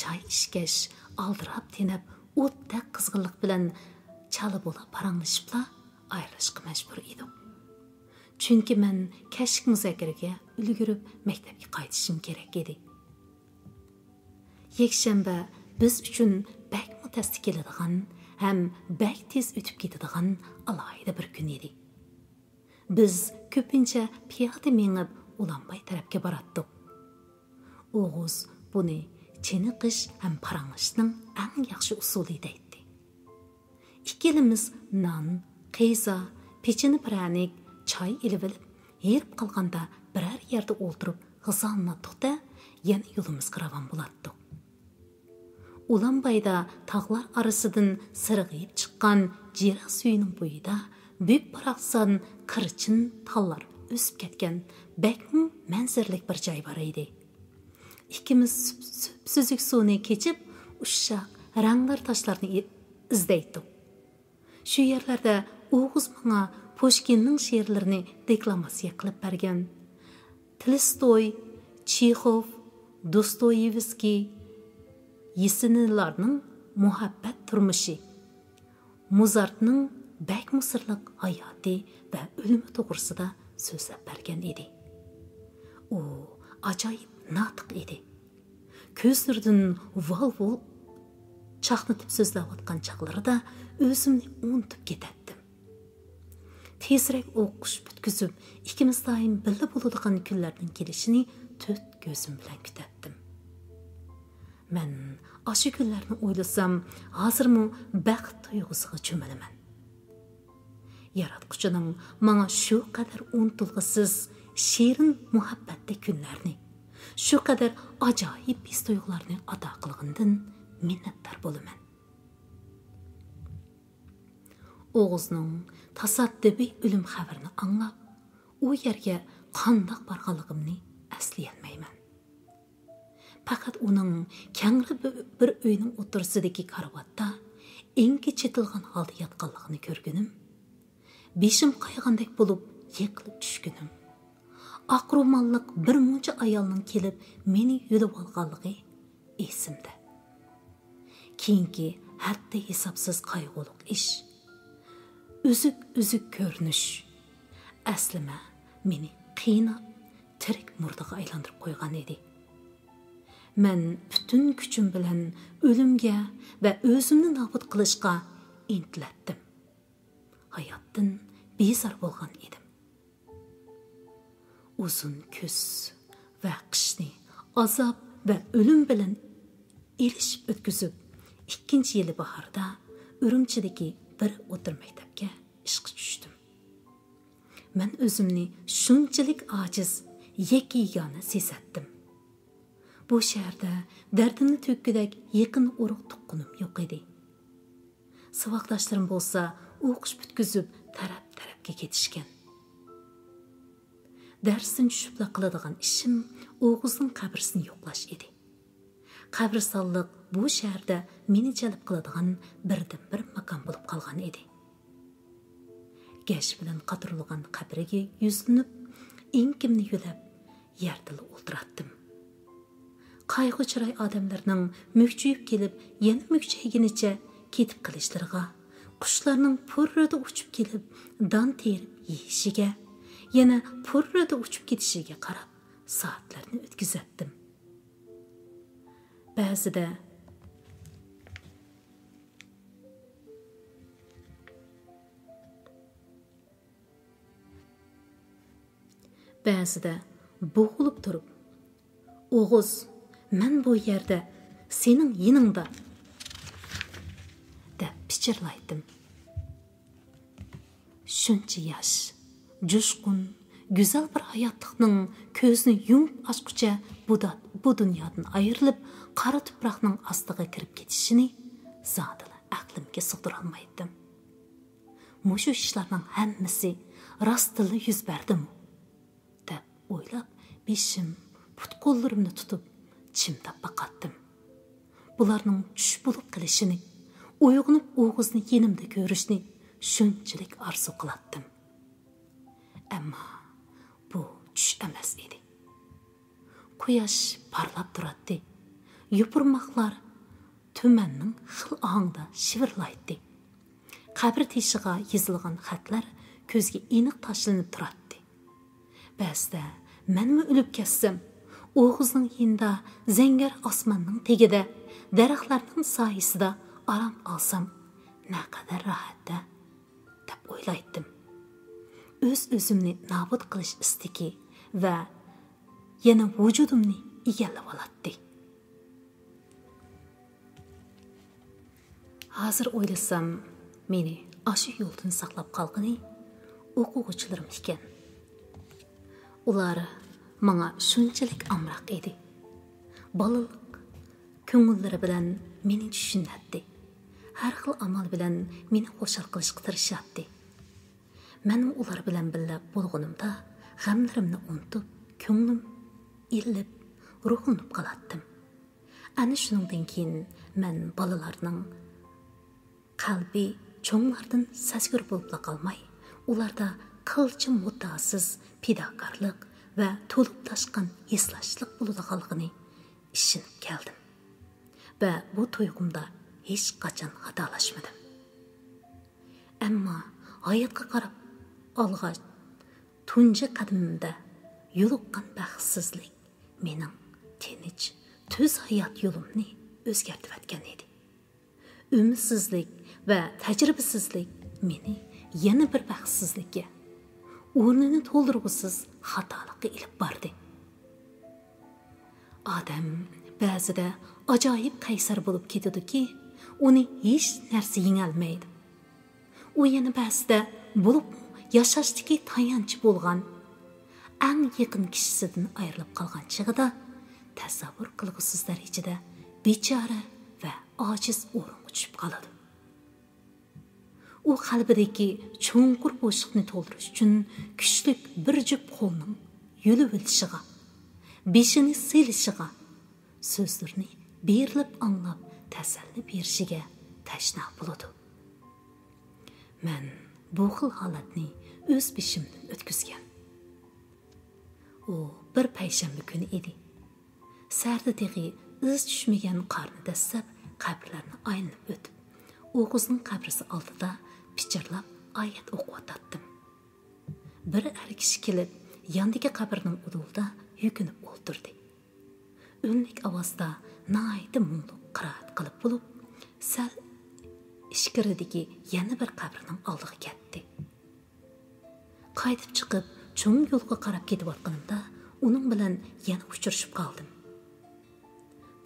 Choy ishkash, aldirab tenab, o'tda qizg'inlik bilan chala bo'la paranglashibla ayrılishga majbur edim. Chunki men kashk muzokaraga ulgurib maktabga qaytishim kerak edi. Yakshanba biz uchun bak mutasdi keladigan ham bak tez o'tib ketadigan alohida bir kun edi. Biz ko'pincha piyoda mengib Ulanbay tarafga boratdik. O'g'iz buni chiniqish ham paranglashning eng yaxshi usuli deydi. Ikkilimiz non, qiyza, pechini pranik, choy ilib olib, yerib qolganda biror yerda o'ltirib g'izallandik-da, yana yo'limizga ravon bo'latdik. Ulanbayda tog'lar orasidan sirg'iyib chiqqan jira suyining bo'yida büyük paraqsan qirchin tallar o'sib ketgan bakmu manzarlik bir joy bor edi. Ikkimiz suzuk suvni kechib, ushshaq ranglar toshlarni izlaydik. Shu yerlarda O'g'iz menga Pushkinning she'rlarini deklamasiya qilib bergan. Tolstoy, Chexov, Dostoyevskiy, Yeseninlarning muhabbat turmushi, Mozartning bak musirliq hayoti va o'limi to'g'risida so'zlab bergan edi. U ajoyib notiq edi. Ko'zlaridan vol-vol chaqnatib so'zlayotgan chaqlarida o'zimni unutib ketatdim. Tezroq o'qish bitkizib, ikkimiz doim birga bo'ladigan kunlarning kelishini to'rt ko'zim bilan kutatdim. Men o'sha kunlarni o'ylasam, hozirmi baxt tuyg'usiga cho'milaman. Yaratquchining menga shu qadar unutilg'isiz, shirin muhabbatli kunlarni, shu qadar ajoyib his tuyg'ularni ato qilgandan minnatdor bo'laman. O'g'izning tasaddubiy o'lim xabarini anglab, u yerga qandoq borganligimni aslayolmayman. Faqat uning kangri bir uyning o'tirsidagi karavotda engi chetilgan holda yotganligini ko'rganim, beshim qayg'andek bo'lib yiqilib tushganim, aqromanliq bir muncha ayolning kelib meni yulib olganligi esimda. Keyingi haddi hisobsiz qayg'uliq ish, üzük ko'rinish aslima meni qiynab tirik murdaga aylantirib qo'ygan edi. Men butun kuchim bilan o'limga va o'zimni nobud qilishga intilatdim. Hayotdan bezor bo'lgan edim. Uzun kuz va qishni azob va o'lim bilan erishib o'tkazib, 2-yili bahorda Urumchidagi bir o'tir maktabga ishga tushdim. Мен өзімні шунчalik aciz, yegana sezatdim. Bu şehirde derdini tökküdek yakın uruk tuqqunum yok edi. Sıvaqdaşlarım bolsa o'qish bitkizib taraf-tarafga ketishgan. Darsdan tushibla qiladigan ishim O'g'izning qabrisini yo'qlash edi. Qabristonlik bu shaharda meni jalb qiladigan birdan-bir makon bo'lib qolgan edi. Gash bilan qatirilgan qabriga yuzlanib, enkimni yo'lab yerda o'tiratdim. Qayg'u chiroy odamlarning mukchayib kelib, yana mukchayginicha ketib qilishlariga, qushlarning purrada uchib kelib, don terib yeyishiga, yana purrada uchib ketishiga qarab soatlarni o'tkazatdim. Ba'zida bo'g'ilib turib, O'g'iz, men bu yerda, sening yiningda deb pichirlaydim. Shuncha yosh, jo'shqin, go'zal bir hayotlikning ko'zni yumib ochqucha bu dunyodan ayrilib, qora tuproqning ostiga kirib ketishini zotila aqlimga sig'dira olmaydim. Mushu ishlarning hammasi rostila yuz berdimi deb o'ylab, beshim, put-qo'llarimni tutib chimdab baqatdim. Bularning tush bo'lib qilishini, uyg'onib O'g'izni yenimda ko'rishni shunchalik orzu qilatdim. Ammo bu tush emas edi. Quyosh parlab turadi. Yupurmoqlar tumanning xil ohangda shivirlaydi. Qabr teshiga yozilgan xatlar ko'zga aniq tashlanib turadi. Ba'zida menmi o'lib ketsam, O'g'izning yinda zangar osmonning tegida, daraxtlarning soyasida aram olsam, naqadar rohatda deb o'ylaydim. O'zimni nobud qilish istagi va yana vujudimni egallab oladi. Hozir o'ylasam, meni ashu yo'ldan saqlab qolgani o'quvchilarim ekan. Ular menga shunchalik amroq edi. Balalik ko'ngillari bilan meni tushunadi. Har xil amal bilan meni xushal qilishga tirishadi. Men ular bilan birga bo'lganimda g'amlarimni unutib, ko'nglim ilib, ruhlanib qolatdim. Ana shundan keyin men balalarning qalbi cho'nglardan sasgur bo'lib qolmay, ularda qilchi muddasiz fidokorlik va to'lib toshgan eslashlik bo'ladiganligini ishonib keldim. Va bu tuyg'umda hech qachon xatolashmadim. Ammo hayotga qarab olg'ach tunji qadamimda yo'liqqan baxtsizlik mening tinch, tuz hayot yo'limni o'zgartirib o'tgan edi. Umidsizlik va tajribasizlik meni yana bir baxtsizlikka, o'rnini to'ldirg'usiz xatolikka ilib bordi. Odam ba'zida ajoyib qaysar bo'lib ketadiki, uni hech narsa yengolmaydi. U yana ba'zida bo'lib yashashdagi tayanchi bo'lgan eng yaqin kishisidan ayrilib qolgan chig'ida tasavvur qilg'usiz darajada bechora va ojiz o'ringa tushib qoladi. U qalbidagi cho'nqur bo'shliqni to'ldirish uchun kuchli bir jup qo'lning yo'li o'tishiga, beshini silishiga, so'zlarni berilib anglab tasalli berishiga tashna bo'ladi. Men bu xil holatni o'z beshimdan o'tkazgan. U bir payshanba kuni edi. Sardadagi iz tushmagan qorni dastlab qabrlarni aylanib o'tib, O'g'izning qabrisi oldida pichirlab oyat o'qiyotdim. Bir er kishi kelib, yondagi qabrning udulida yukinib o'ltirdi. O'nlik ovozda nayda mungluq qiroat qilib bo'lib, sal ishkiridagi yana bir qabrning oldiga ketdi. Qaytib chiqib, cho'ng yo'lga qarab ketayotganimda uning bilan yana uchrashib qoldim.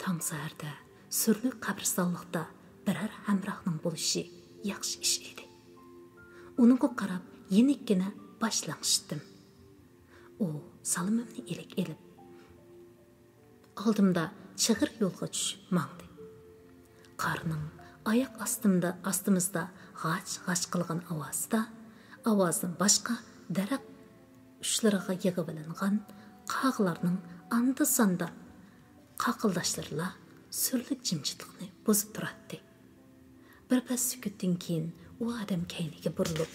Tong saharda surli qabristonlikda biror hamrohning bo'lishi yaxshi ish edi. Uningga qarab yenikkina başlangıçtım. O salımımni elip aldımda çığır yolga düşüp mаңды. Qarnım ayak astımızda ғач qılğan avazın başqa dərək uçlarına yığıvılanğan qağlarının anda sanda qaqıldaşlarla sürlük cimcitliqni bozub turatdı. Bir pəs sükütdən keyin o adam keyniga burilib,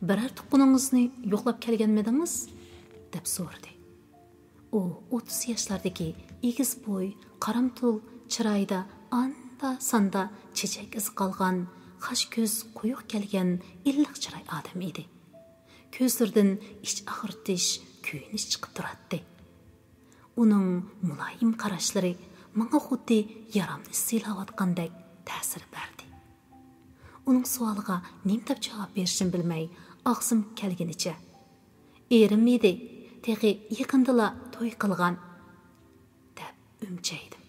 "Birər tuqqunungizni yo'qlab kelganmidingiz?" deb so'radi. O 30 yoshlardagi egiz bo'y, qaramtul chiroyda anda sanda chechak izi qolgan, qash ko'z quyuq kelgan illiq chiroy odam edi. Ko'zlaridan ich og'ritish, kuyinish chiqib turardi. Uning muloyim qarashlari menga xuddi yaramni silayotgandek ta'sir berdi. Uning savoliga nima deb javob berishim bilmay, og'zim kelganicha, "Erim edi, teği yaqindala to'y qilgan" deb umchaydim.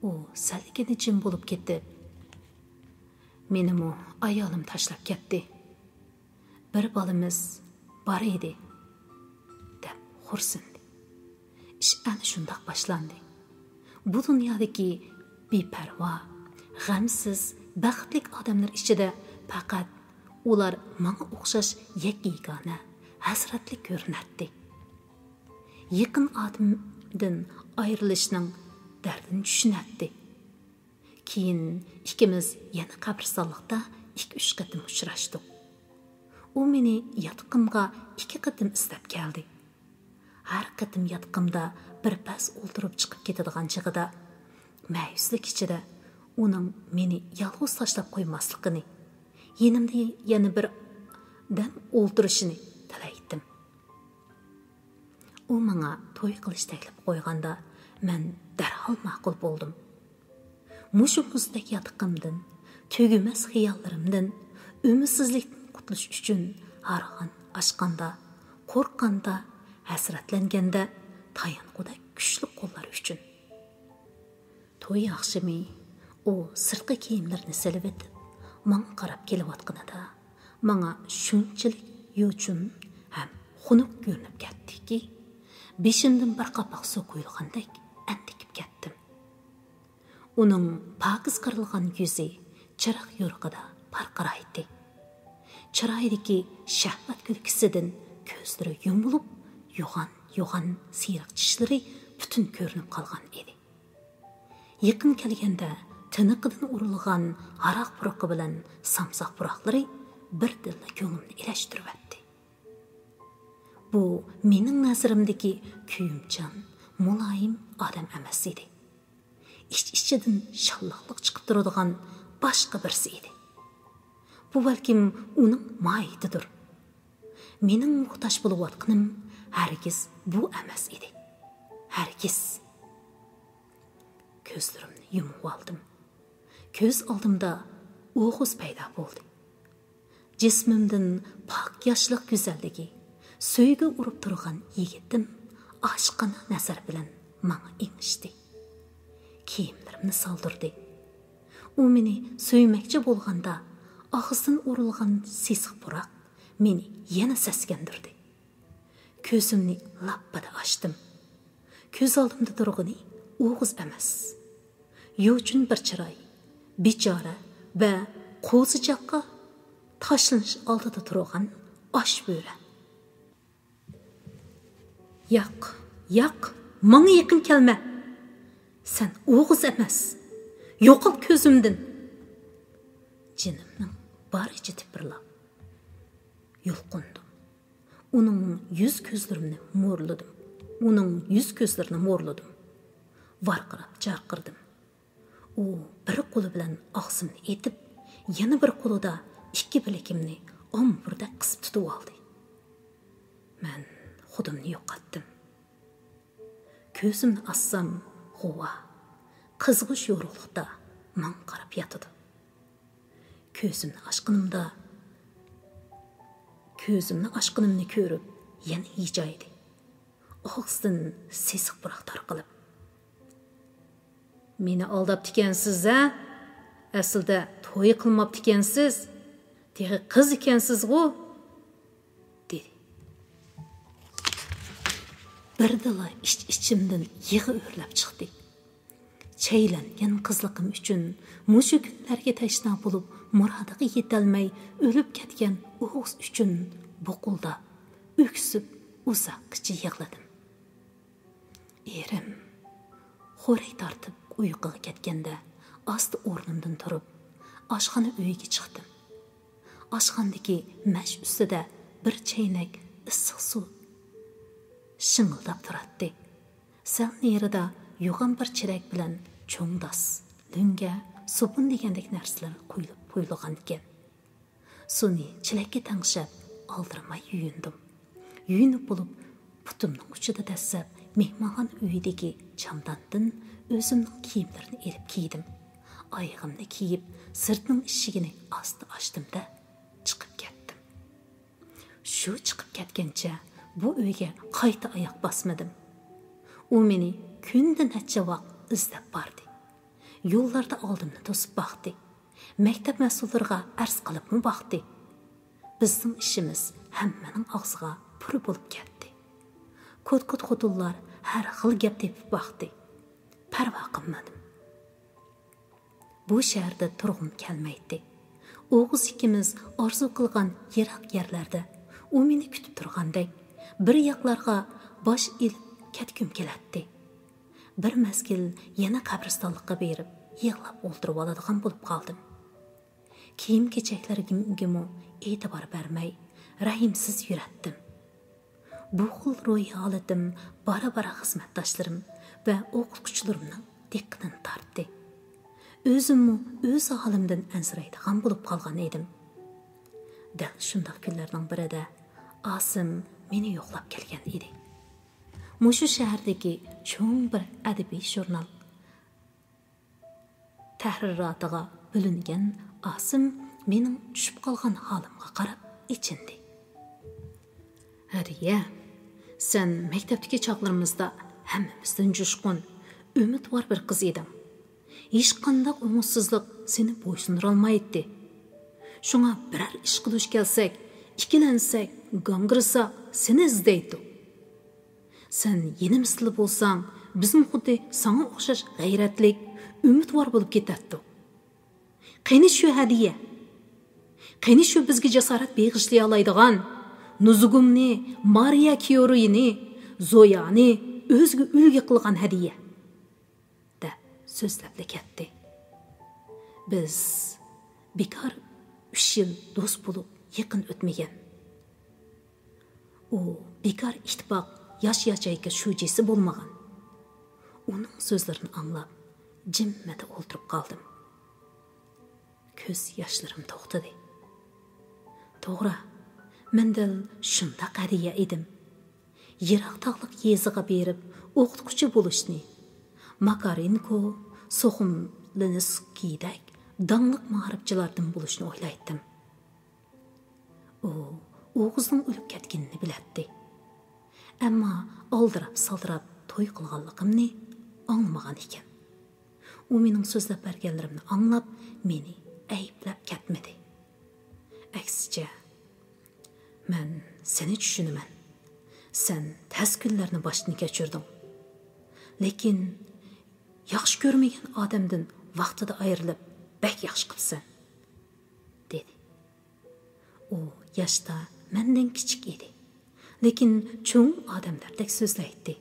U salgina jim bo'lib ketdi. Menimi ayolim tashlab ketdi. Bir bolamiz bor edi deb xursindi. Ish ana shundoq boshlandi. Bu dunyodagi beparvo, g'amsiz, baxtli odamlar ichida faqat ular menga o'xshash yagona hasratli ko'rinardi. Yaqin odamdan ayrilishning dardini tushunardi. Keyin ikkimiz yana qabristonlikda 2-3 qatim uchrashdik. U meni yotqimga 2 qatim istab keldi. Har qatim yotqimda bir pas o'ltirib chiqib ketadigan chig'ida ma'yuslik ichida uning meni yolg'iz tashlab qo'ymasligini, yenimda yana bir dam o'ltirishini tilaydim. U menga to'y qilish taklif qo'yganda men darhol ma'qul bo'ldim. Mushu muzdek yotqimdan, tugumas xiyollarimdan, umidsizlikdan qutulish uchun harg'in ashqanda, qo'rqqanda, hasratlanganda tayanquda kuchli qo'llar uchun. To'y axshimi u sirtqi kiyimlarini silib etib, menga qarab kelayotganida menga shunchalik yo'chun ham xunuk ko'rinib ketdiki, beshimdan bir qapoq suv quyilgandek andikib ketdim. Uning pokiz qirilgan yuzi chiroq yo'rig'ida parqiraydi. Chiroydagi shahvat kulkisidan ko'zlari yumilib, yo'g'on siyriq tishlari butun ko'rinib qolgan edi. Yaqin kelganda tiniqidan urilgan aroq puruqi bilan samsoq puroqlari birdilla ko'nglimni ilashtiribdi. Bu mening nazarimdagi kuyimchan, muloyim odam emas edi. İç-içidan shalloqlik chiqib turadigan boshqa birisi edi. Bu balkim uning moyitidir. Mening muhtoj bo'layotganim hargiz bu emas edi. Hargiz. Ko'zlarimni yumib oldim. Ko'z oldimda o'g'iz paydo bo'ldi. Jismimdan pok yoshlik go'zalligi, so'yga urib turgan yigitim oshqona nazar bilan menga engishdi. Kiyimlarimni soldirdi. U meni so'ymoqchi bo'lganda og'zidan urilgan sesiq puroq meni yana saskandirdi. Ko'zimni lappada ochdim. Ko'z oldimda turgani o'g'iz emas, yo'chun bir chiroy, bechora va qo'zichoqqa tashlanish oldida turgan osh bo'la. Yo'q, menga yaqin kelma. Sen o'g'iz emas. Yo'qol ko'zimdan. Jinimning baricha tipirlab yulqundim. Uning yuz ko'zlarini mo'rladim. Varqirab chaqirdim. U bir qo'li bilan og'zimni etib, yana bir qo'lida ikki bilakimni ombirda qisib tutib oldi. Men xudimni yo'qotdim. Ko'zimni assam, g'uva, qizg'ish yo'ruqlikda men qarab yotdi. Ko'zimni ochqinimni ko'rib, yana yijaydi. Og'zidan sesiq puroq tarqalib. Meni aldab tikansiz, Aslida to'y qilmabdi ekansiz. Deği qız ekensiz go, dedi. Birdala içimden yığı örlep çıktı. Çeylengen qızlığım üçün muşu günlərge təşna bulup muradığı yetelmey ölüp ketken Oğuz üçün boqulda öksüp uzaqçı yığladım. Erim xoray tartıp uyquğa ketkende astı ornumdan turup aşxana uyga çıktım. Aşxandaki məş üstüde bir çeynek ıssıq su şıngıldap turatdı. Sal nerida yoğan bir çirek bilen çoğundas, lünge, supun degендek narsalar qo'yilgan ekan. Suni çilekке tangshab aldırmay yuyundim. Yuyunib bo'lib, putumning uchida dassab, mehmonxona uyidagi chamdandan o'zimning kiyimlarini elib kiydim. Oyog'imni kiyib, sirtning eshigini asta ochdimda chiqib ketdim. Shu chiqib ketgancha bu uyga qayta oyoq bosmadim. U meni kunda necha vaqt izlab bordi. Yo'llarda oldimni to'sib baqdi. Maktab mas'ullariga arz qilibmi baqdi. Bizning ishimiz hammaning og'ziga pur bo'lib ketdi. Ko't-ko't xotullar har xil gap tepib baqdi. Parvo qilmadim. Bu shaharda turg'im kelmaydi. O'g'iz ikkimiz orzu qilgan yiroq yerlarda u meni kutib turgandek bir yoqlarga bosh ilib ketgim kelatdi. Bir mezgil yana qabristonlikqa berib yig'lab o'ltirib oladigan bo'lib qoldim. Kiyim kechaklarga e'tibor bermay rahimsiz yuratdim. Bu xil ro'y holatim bara-bara xizmatdoshlarim va o'qituvchilarimning diqqatini tortdi. O'zimmi o'z holimdan ansiraydigan bo'lib qolgan edim. Dal shunday kunlarning birida Asim meni yo'qlab kelgan edi. Mushu shahardagi cho'ng bir adabiy jurnal tahriratiga bo'lingan Asim mening tushib qolgan holimga qarab ichindi. Hariya, sen maktabdagi chog'larimizda hammamizdan jo'shqin, umidvor bir qiz eding. Hech qanday umidsizlik seni bo'ysundira olmaydi. Shunga biror ish qilish kelsak, ikkilansak, gangirsak, seni izlaydi. Sen yeni misli bo'lsang, bizim xuddi sana o'xshash g'ayratlik, umidvor bo'lib ketadi. Qani shu hadiya? Qani shu bizga jasorat beg'ishlay oladigan Nuzugumni, Mariya Kiyoriyni, Zoyani o'zga ulgi qilgan hadiya. Da so'zlab ketdi. Biz bekor 3 yil do'st bo'lib yaqin o'tmagan. U bekor ittifoq yaş-yaşayga shujisi bo'lmagan. Uning so'zlarini anglab, jimmada o'ltirib qoldim. Ko'z yoshlarim to'xtadi. To'g'ri, mendil shunda qariya edim. Yiroq tog'liq yeziga berib, o'qituvchi bo'lishni, Makarenko, Soxumlinskiydak dangliq ma'rifchilardan bo'lishni o'ylaydim. U O'g'izning o'lib ketganini bilardi. Ammo oldirab-saldirab to'y qilganligimni anglamagan ekan. U mening so'zlab berganlarimni anglab, meni ayblab ketmadi. Aksicha, men seni tushunaman. Sen tez kunlarni boshdan kechirding. Lekin yaxshi ko'rmagan odamdan vaqtida ayrilib, bak yaxshi qilsan, dedi. U yoshda mendan kichik edi. Lekin cho'ng odamlardek so'zlaydi.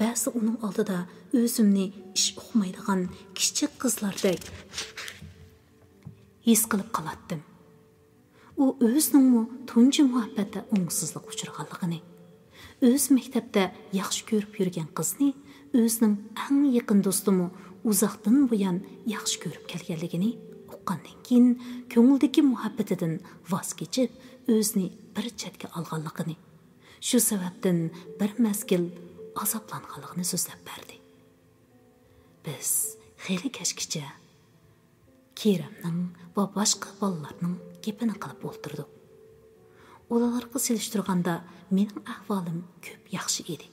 Ba'zi uning oldida o'zimni ish o'qimaydigan kichik qizlardek his qilib qolatdim. U o'zining tunji muhabbatda umidsizlik uchirganligini, o'z maktabda yaxshi ko'rib yurgan qizni o'zining eng yaqin do'stimi uzoqdan buyon yaxshi ko'rib kelganligini uqqandan keyin ko'ngildagi muhabbatidan voz kechib, o'zini bir chetga olganligini, shu sababdan bir mezgil azoblanganligini so'zlab berdi. Biz xeyli kechgacha Keremning va boshqa bolalarning gapini qilib o'ltirdik. Ularga selishtirganda mening ahvolim ko'p yaxshi edi.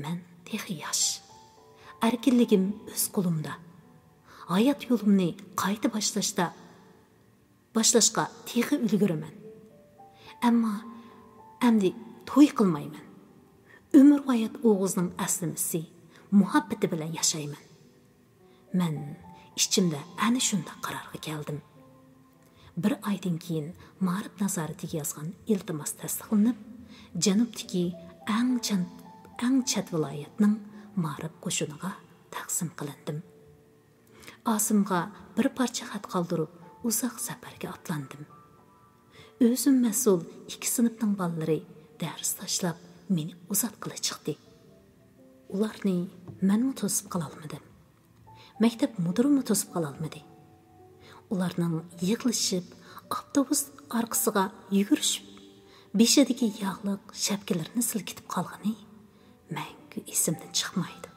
Men texi yosh. Erkinligim o'z qo'limda. Hayot yo'limni qayta boshlashda Башлашқа тегі үлгірімен. Әмма, әмді той қылмаймын. Өмір ғайат Оғызның әслімісі, muhabbeti bilan yaşayman. Men ichimda ana shunda qarorga keldim. Bir oydan keyin Ma'rif nazoratiga yozgan iltimos tasdiqlanib, janubdagi eng chat viloyatning Ma'rif qo'shiniga taqsim qilindim. Osimga bir parcha xat qoldirib, uzoq safarga otlandim. O'zim mas'ul 2 sinfning bolalari dars tashlab meni uzatqili chiqdi. Ularni menmi to'sib qala olmadim. Maktab mudirimi to'sib qala olmadi. Ularning yig'ilishib, avtobus orqasiga yugurishib, beshidagi yog'liq shapkalarini silkitib qolgani mangu esimdan chiqmaydi.